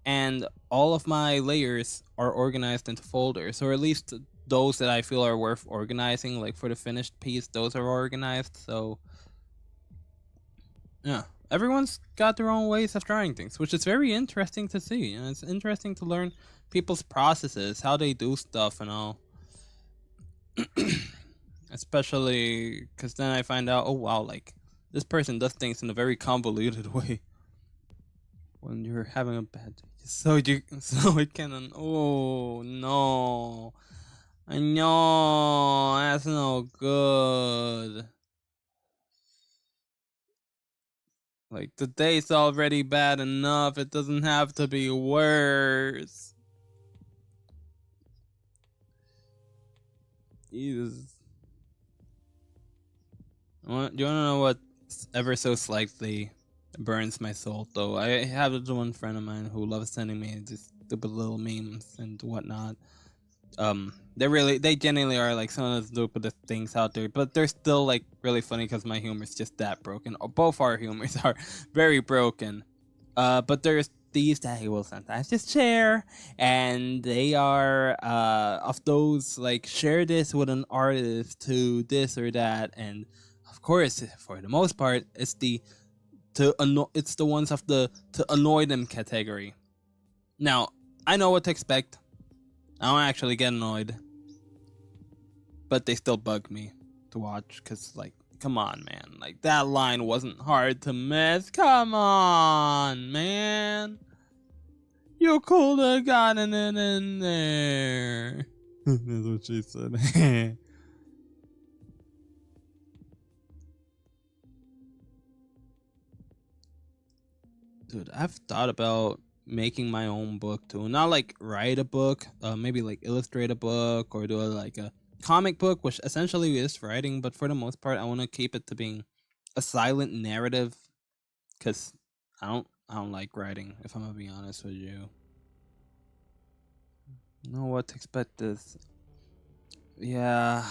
A: And all of my layers are organized into folders, or at least those that I feel are worth organizing. Like for the finished piece, those are organized. So yeah, everyone's got their own ways of drawing things, which is very interesting to see. It's interesting to learn people's processes, how they do stuff and all. Especially because then I find out, oh wow, like this person does things in a very convoluted way. When you're having a bad day, so it can. Oh no, I know that's no good. Like the day's already bad enough. It doesn't have to be worse. Jesus. Do you want to know what ever so slightly burns my soul though? I have this one friend of mine who loves sending me just stupid little memes and whatnot. They genuinely are like some of the stupidest things out there, but they're still like really funny because my humor is just that broken. Both our humors are very broken. But there's these that he will sometimes just share, and they are of those like share this with an artist to this or that, and of course, for the most part, it's the ones of the to annoy them category. Now, I know what to expect. I don't actually get annoyed, but they still bug me to watch because, like, come on, man. Like, that line wasn't hard to miss. Come on, man. You could have gotten it in there. That's what she said. Dude, I've thought about making my own book too. Not like write a book, maybe like illustrate a book or do like a comic book, which essentially is writing, but for the most part I want to keep it to being a silent narrative because I don't like writing, if I'm gonna be honest with you. Know what to expect this. Yeah.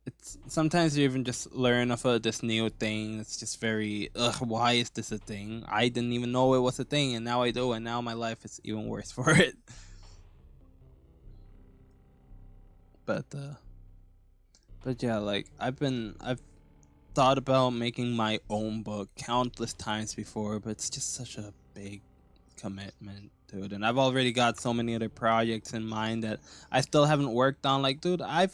A: It's sometimes you even just learn of this new thing. It's just very, why is this a thing? I didn't even know it was a thing, and now I do, and now my life is even worse for it. But yeah, like I've thought about making my own book countless times before, but it's just such a big commitment, dude. And I've already got so many other projects in mind that I still haven't worked on. Like, dude, I've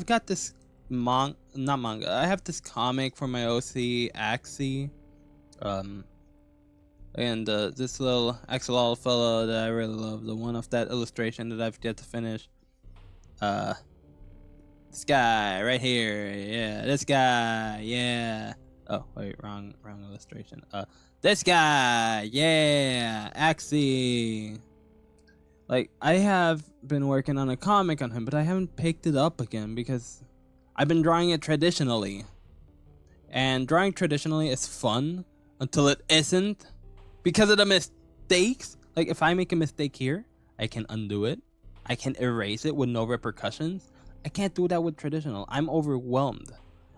A: got this not manga. I have this comic for my OC Axie, and this little axolotl fellow that I really love. The one of that illustration that I've yet to finish. This guy right here, yeah. This guy, yeah. Oh wait, wrong illustration. This guy, yeah. Axie. Like, I have been working on a comic on him, but I haven't picked it up again because I've been drawing it traditionally. And drawing traditionally is fun until it isn't because of the mistakes. Like, if I make a mistake here, I can undo it. I can erase it with no repercussions. I can't do that with traditional. I'm overwhelmed.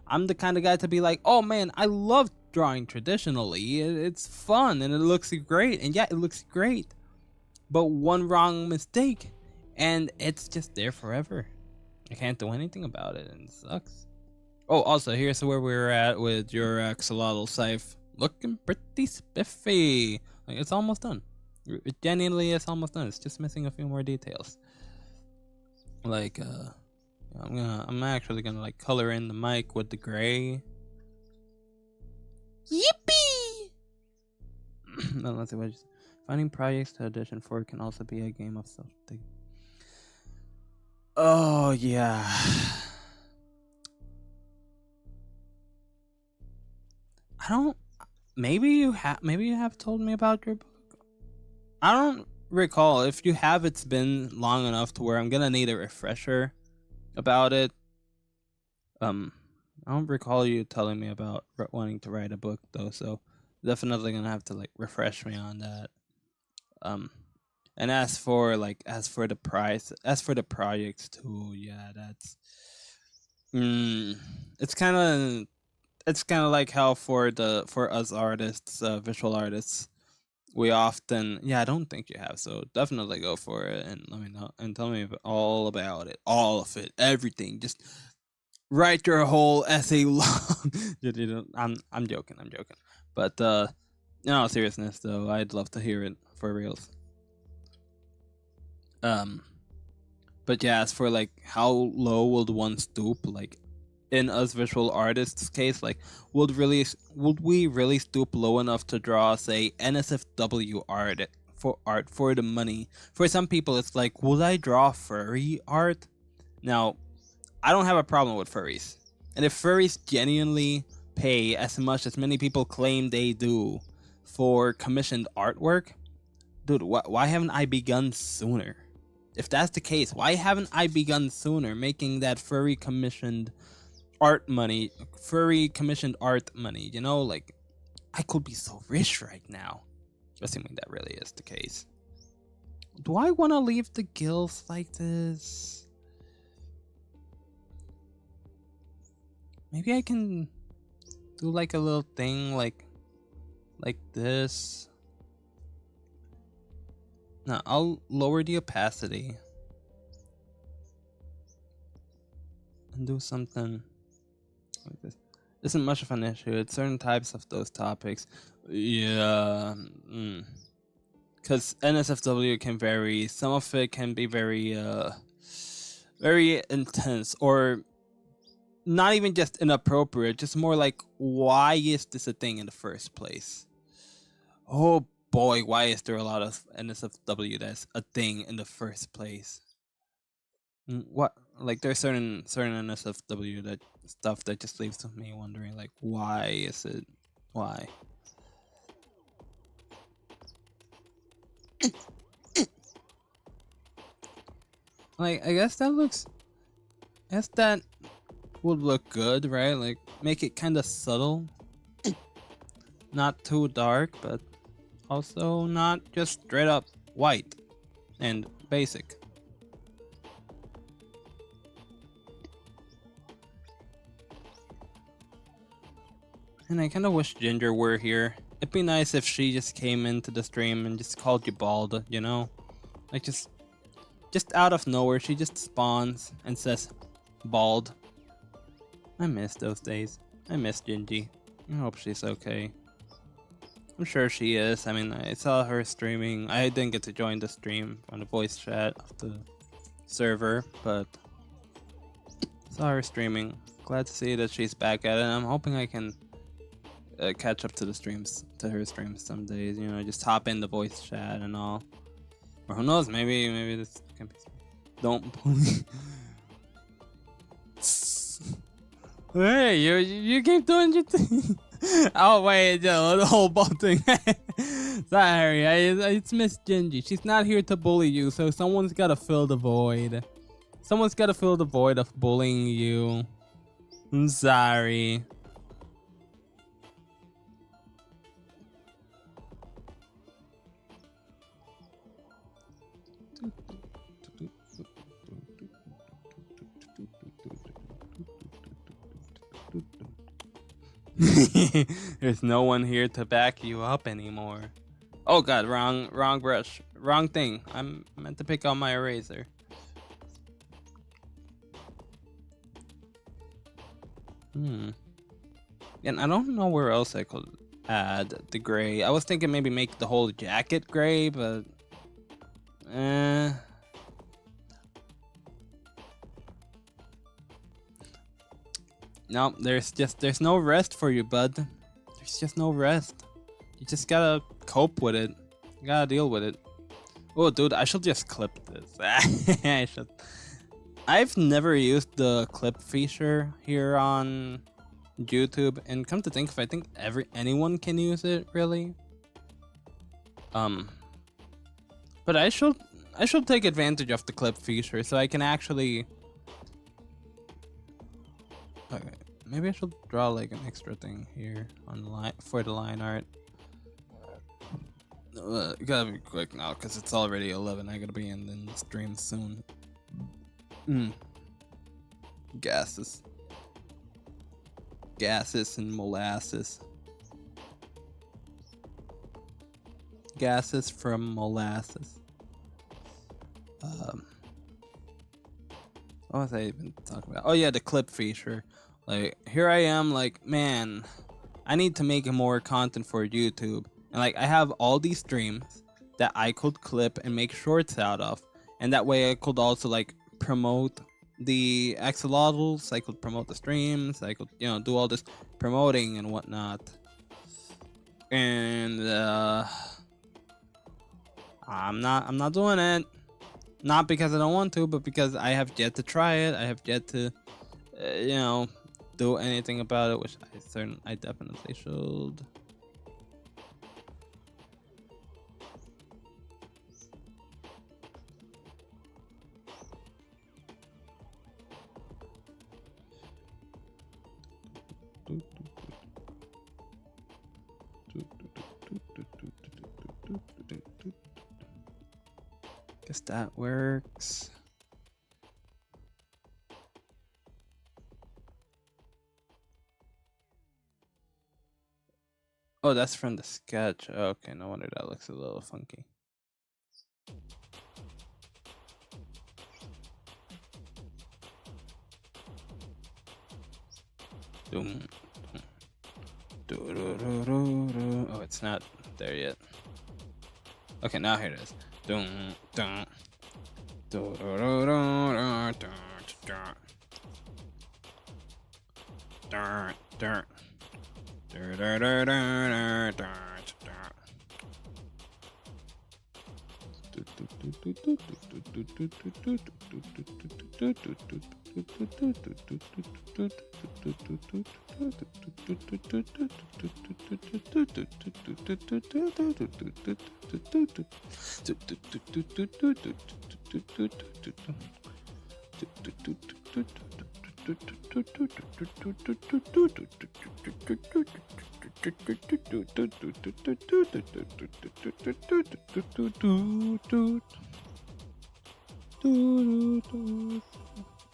A: I'm the kind of guy to be like, oh man, I love drawing traditionally. It's fun and it looks great. And yeah, it looks great. But one wrong mistake and it's just there forever. I can't do anything about it and it sucks. Oh, also, here's where we're at with your axolotl scythe. Looking pretty spiffy. Like, it's almost done. It genuinely is almost done. It's just missing a few more details. Like, I'm actually gonna like color in the mic with the gray. Yippee! Well, let's see what you say. Finding projects to audition for can also be a game of self-dig. Oh yeah. I don't. Maybe you have told me about your book. I don't recall. If you have, it's been long enough to where I'm gonna need a refresher about it. I don't recall you telling me about wanting to write a book though, so definitely gonna have to like refresh me on that. And as for the price, as for the projects too, yeah, that's it's kind of like how for us artists, visual artists, we often, yeah, I don't think you have, so definitely go for it and let me know and tell me all about it, all of it, everything. Just write your whole essay long. I'm joking, but in all seriousness though, I'd love to hear it for reals. But yeah, as for like how low would one stoop, like in us visual artists case, like would we really stoop low enough to draw, say, NSFW art for the money? For some people it's like, would I draw furry art? Now, I don't have a problem with furries, and if furries genuinely pay as much as many people claim they do for commissioned artwork, dude, why haven't I begun sooner? If that's the case, why haven't I begun sooner making that furry commissioned art money, you know? Like, I could be so rich right now, assuming that really is the case. Do I want to leave the gills like this? Maybe I can do like a little thing like this. No, I'll lower the opacity and do something like this. Isn't much of an issue. It's certain types of those topics. Yeah. Because NSFW can vary. Some of it can be very intense, or not even just inappropriate, just more like, why is this a thing in the first place? Oh boy, why is there a lot of NSFW that's a thing in the first place? What, like, there's certain NSFW that stuff that just leaves me wondering, like, why is it? Why? Like, I guess that would look good, right? Like, make it kind of subtle, not too dark, but also not just straight up white and basic. And I kind of wish Ginger were here. It'd be nice if she just came into the stream and just called you bald, you know? Like, just out of nowhere, she just spawns and says bald. I miss those days. I miss Gingy. I hope she's okay. I'm sure she is. I mean, I saw her streaming. I didn't get to join the stream on the voice chat of the server, but saw her streaming. Glad to see that she's back at it. I'm hoping I can catch up to her streams some days. You know, just hop in the voice chat and all. Or who knows? Maybe this can be. Don't bully. Hey, you keep doing your thing. Oh wait, the whole ball thing. Sorry, it's Miss Gingy. She's not here to bully you, so someone's gotta fill the void. Someone's gotta fill the void of bullying you. I'm sorry. There's no one here to back you up anymore. Oh god, wrong brush. Wrong thing. I'm meant to pick out my eraser. And I don't know where else I could add the gray. I was thinking maybe make the whole jacket gray, but no, there's no rest for you, bud. There's just no rest. You just gotta cope with it. You gotta deal with it. Oh, dude, I should just clip this. I should. I've never used the clip feature here on YouTube, and come to think of it, I think anyone can use it, really. But I should take advantage of the clip feature so I can actually. Okay, maybe I should draw like an extra thing here on the line for the line art. Gotta be quick now because it's already 11. I gotta be in the stream soon. Gases and molasses. Gases from molasses. What was I even talking about? Oh yeah, the clip feature. Like, here I am, like, man, I need to make more content for YouTube. And like, I have all these streams that I could clip and make shorts out of. And that way I could also like promote the axolotls, I could promote the streams, I could, you know, do all this promoting and whatnot. And I'm not doing it. Not because I don't want to, but because I have yet to try it. I have yet to, you know, do anything about it, which I definitely should. Guess that works. Oh, that's from the sketch. Okay, no wonder that looks a little funky. Oh, it's not there yet. Okay, now here it is.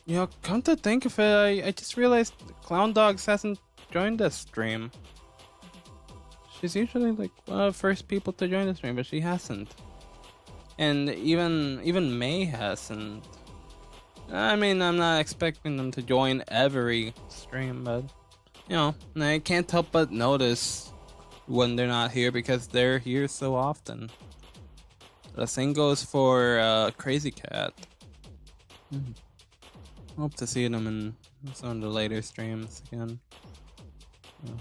A: You know, come to think of it, I just realized Clown Dogs hasn't joined the stream. She's usually like one of the first people to join the stream, but she hasn't. And even May hasn't. I mean, I'm not expecting them to join every stream, but you know, I can't help but notice when they're not here because they're here so often. The same goes for Crazy Cat. Hope to see them in some of the later streams again. Yeah.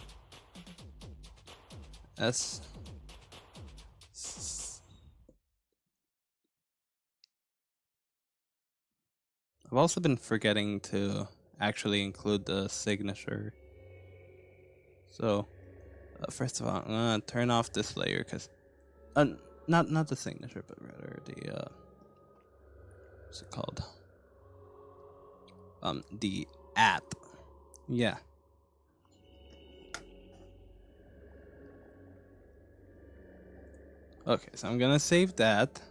A: I've also been forgetting to actually include the signature. So, first of all, I'm gonna turn off this layer because, not the signature, but rather the what's it called? The @ Yeah. Okay, so I'm gonna save that,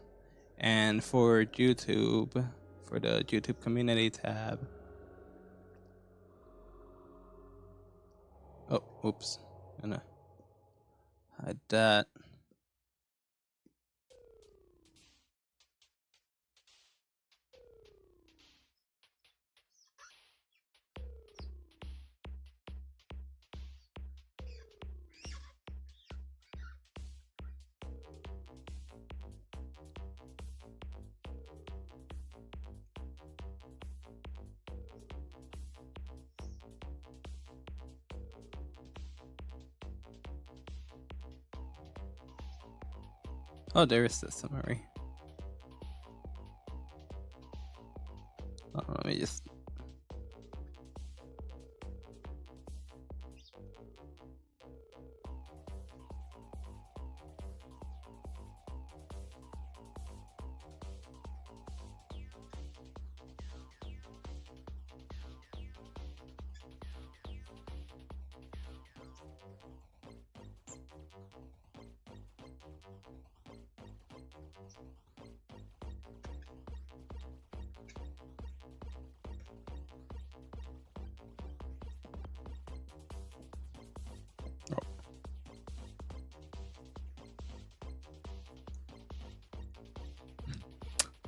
A: and for YouTube, for the YouTube community tab. Oh, oops. Gonna hide that. Oh, there is the summary. Let me just.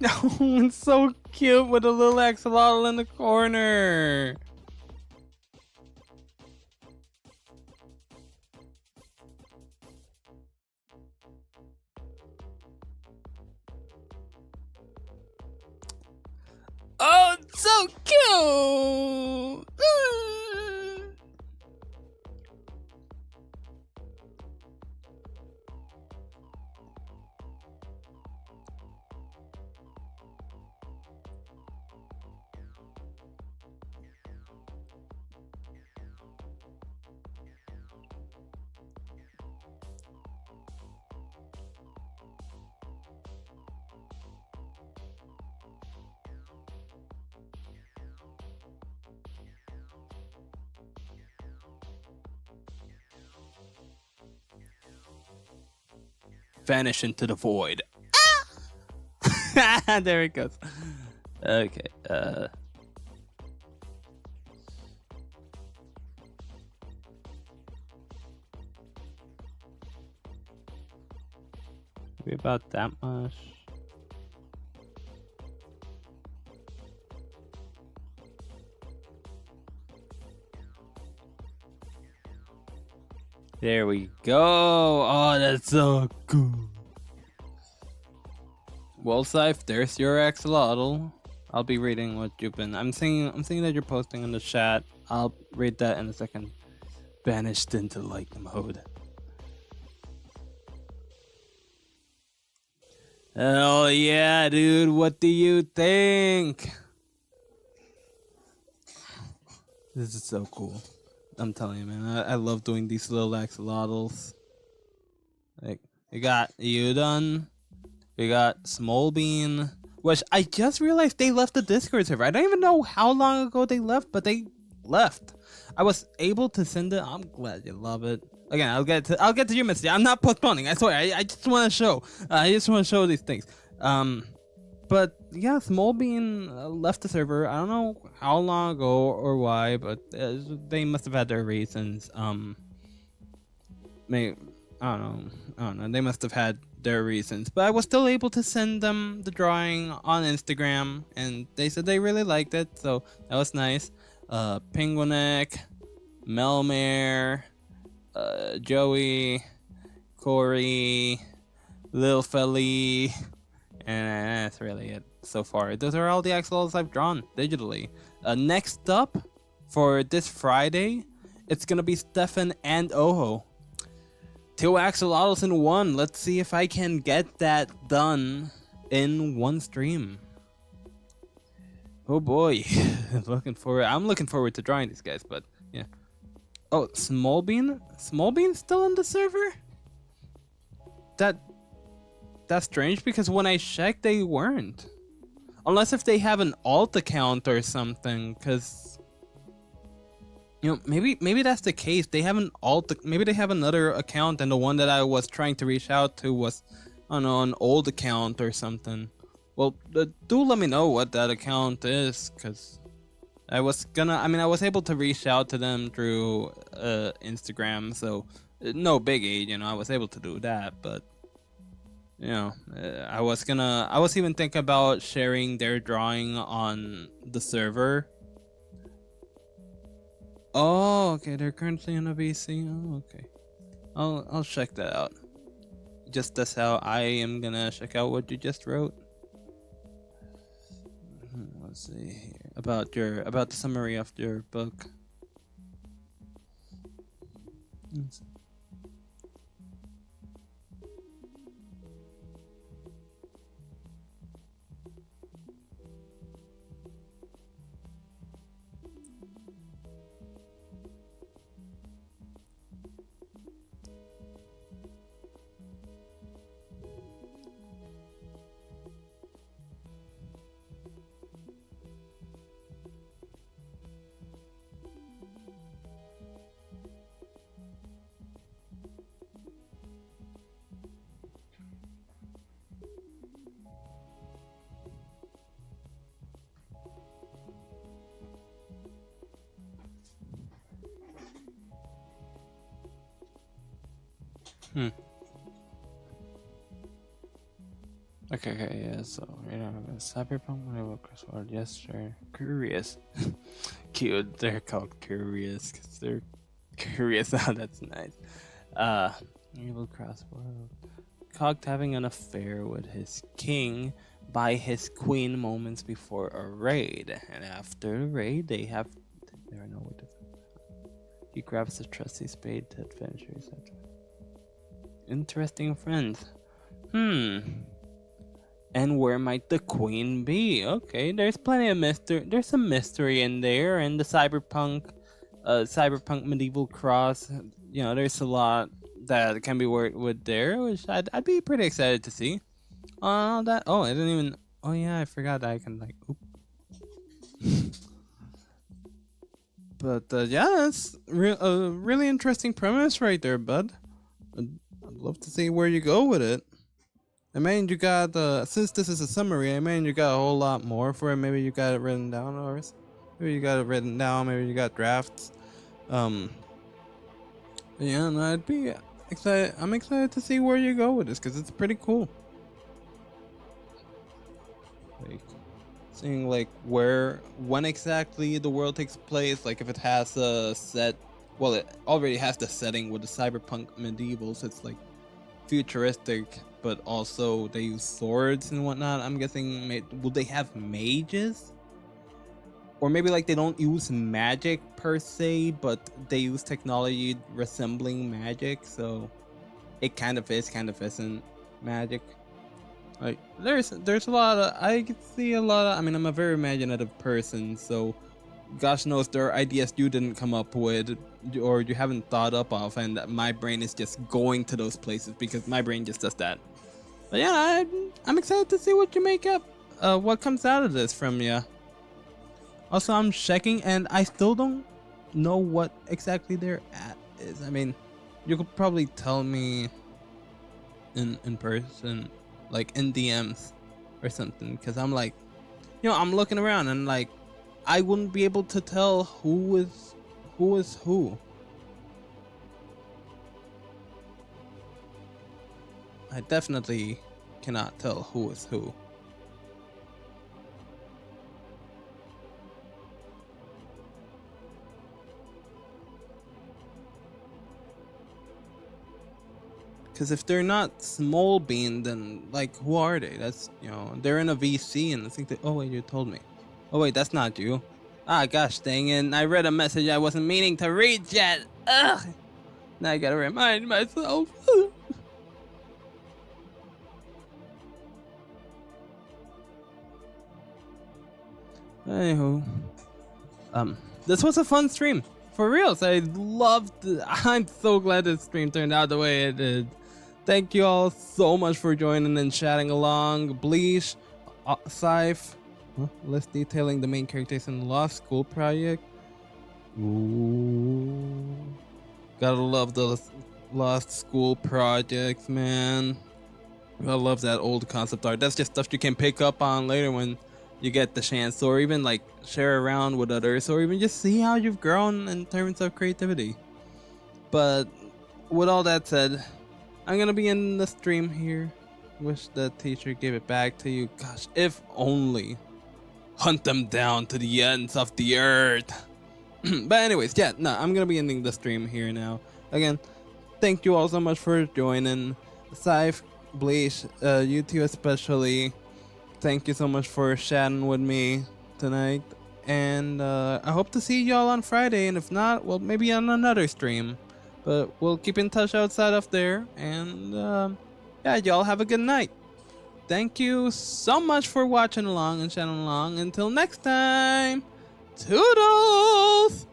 A: Oh, it's so cute with a little axolotl in the corner. Oh, it's so cute. Vanish into the void. There it goes. Okay. Maybe about that much. There we go. Oh, that's so cool. Well, Scythe, there's your axolotl. I'll be reading what you've been. I'm seeing that you're posting in the chat. I'll read that in a second. Banished into light mode. Hell yeah, dude. What do you think? This is so cool. I'm telling you, man. I love doing these little axolotls. Like, we got Udon. We got Smallbean. Which I just realized they left the Discord server. I don't even know how long ago they left, but they left. I was able to send it. I'm glad you love it. Again, I'll get to your message. I'm not postponing. I swear. I just want to show. I just want to show these things. But yeah, Smallbean left the server. I don't know how long ago or why, but they must have had their reasons. I don't know. They must have had their reasons, but I was still able to send them the drawing on Instagram, and they said they really liked it, so that was nice. Penguinek, Melmare, Joey, Corey, Lil Felly, and that's really it so far. Those are all the axolotls I've drawn digitally. Next up, for this Friday, it's gonna be Stefan and Oho. 2 axolotls in one. Let's see if I can get that done in one stream. Oh boy. I'm looking forward to drawing these guys, but yeah. Oh, Smallbean? Smallbean's still in the server? That's strange, because when I checked, they weren't. Unless if they have an alt account or something, because you know, maybe that's the case. They have an alt. Maybe they have another account, and the one that I was trying to reach out to was, I don't know, an old account or something. Well, do let me know what that account is, because I was able to reach out to them through Instagram, so no biggie, you know, I was able to do that, but you know, I was even thinking about sharing their drawing on the server. Oh, okay, they're currently in a VC. Oh, okay. I'll check that out. Just that's how I am gonna check out what you just wrote. Let's see here. About the summary of your book. Okay, yeah, so, cyberpunk medieval crossword, yes, sure. Curious. Cute, they're called curious, because they're curious. Oh, that's nice. Medieval crossword. Cogged having an affair with his king by his queen moments before a raid, and after the raid, they are no way to. He grabs a trusty spade to adventure, etc. Interesting friends. And where might the queen be? Okay, there's plenty of mystery. There's some mystery in there, and the cyberpunk medieval cross. There's a lot that can be worked with there, which I'd be pretty excited to see. I didn't even. Oh yeah, I forgot that I can oop. But yeah, that's a really interesting premise right there, bud. I'd love to see where you go with it. I mean, you got since this is a summary, I mean, you got a whole lot more for it. Maybe you got it written down, or maybe you got it written down. Maybe you got drafts. Yeah, no, I'd be excited. I'm excited to see where you go with this because it's pretty cool. Seeing when exactly the world takes place. Like if it has a set. Well, it already has the setting with the cyberpunk medieval, so it's futuristic, but also they use swords and whatnot. I'm guessing, will they have mages? Or maybe they don't use magic per se, but they use technology resembling magic, so it kind of is, kind of isn't magic. There's a lot of, I can see a lot of, I mean, I'm a very imaginative person, so gosh knows there are ideas you didn't come up with or you haven't thought up of, and my brain is just going to those places because my brain just does that. But yeah, I'm excited to see what you make up, what comes out of this from you. Also, I'm checking and I still don't know what exactly their at is. I mean, you could probably tell me in person, in DMs or something, because I'm I'm looking around and I wouldn't be able to tell who is who. I definitely cannot tell who is who. Because if they're not small bean, then who are they? That's they're in a VC, and I think oh wait, you told me. Oh wait, that's not you. Ah, gosh dang it. I read a message I wasn't meaning to read yet. Ugh. Now I gotta remind myself. Anywho. This was a fun stream. For reals. I'm so glad this stream turned out the way it did. Thank you all so much for joining and chatting along. Bleach, Scythe, list detailing the main characters in the Lost School project. Ooh. Gotta love the Lost School projects, man. I love that old concept art. That's just stuff you can pick up on later when you get the chance, or even share around with others, or even just see how you've grown in terms of creativity. But with all that said, I'm gonna be in the stream here. Wish the teacher gave it back to you. Gosh, if only. Hunt them down to the ends of the earth. But anyways, yeah, no, I'm gonna be ending the stream here now. Again, thank you all so much for joining. Scythe, Bleach, you two especially. Thank you so much for chatting with me tonight. And I hope to see y'all on Friday. And if not, well, maybe on another stream. But we'll keep in touch outside of there. And yeah, y'all have a good night. Thank you so much for watching along and chatting along. Until next time, toodles!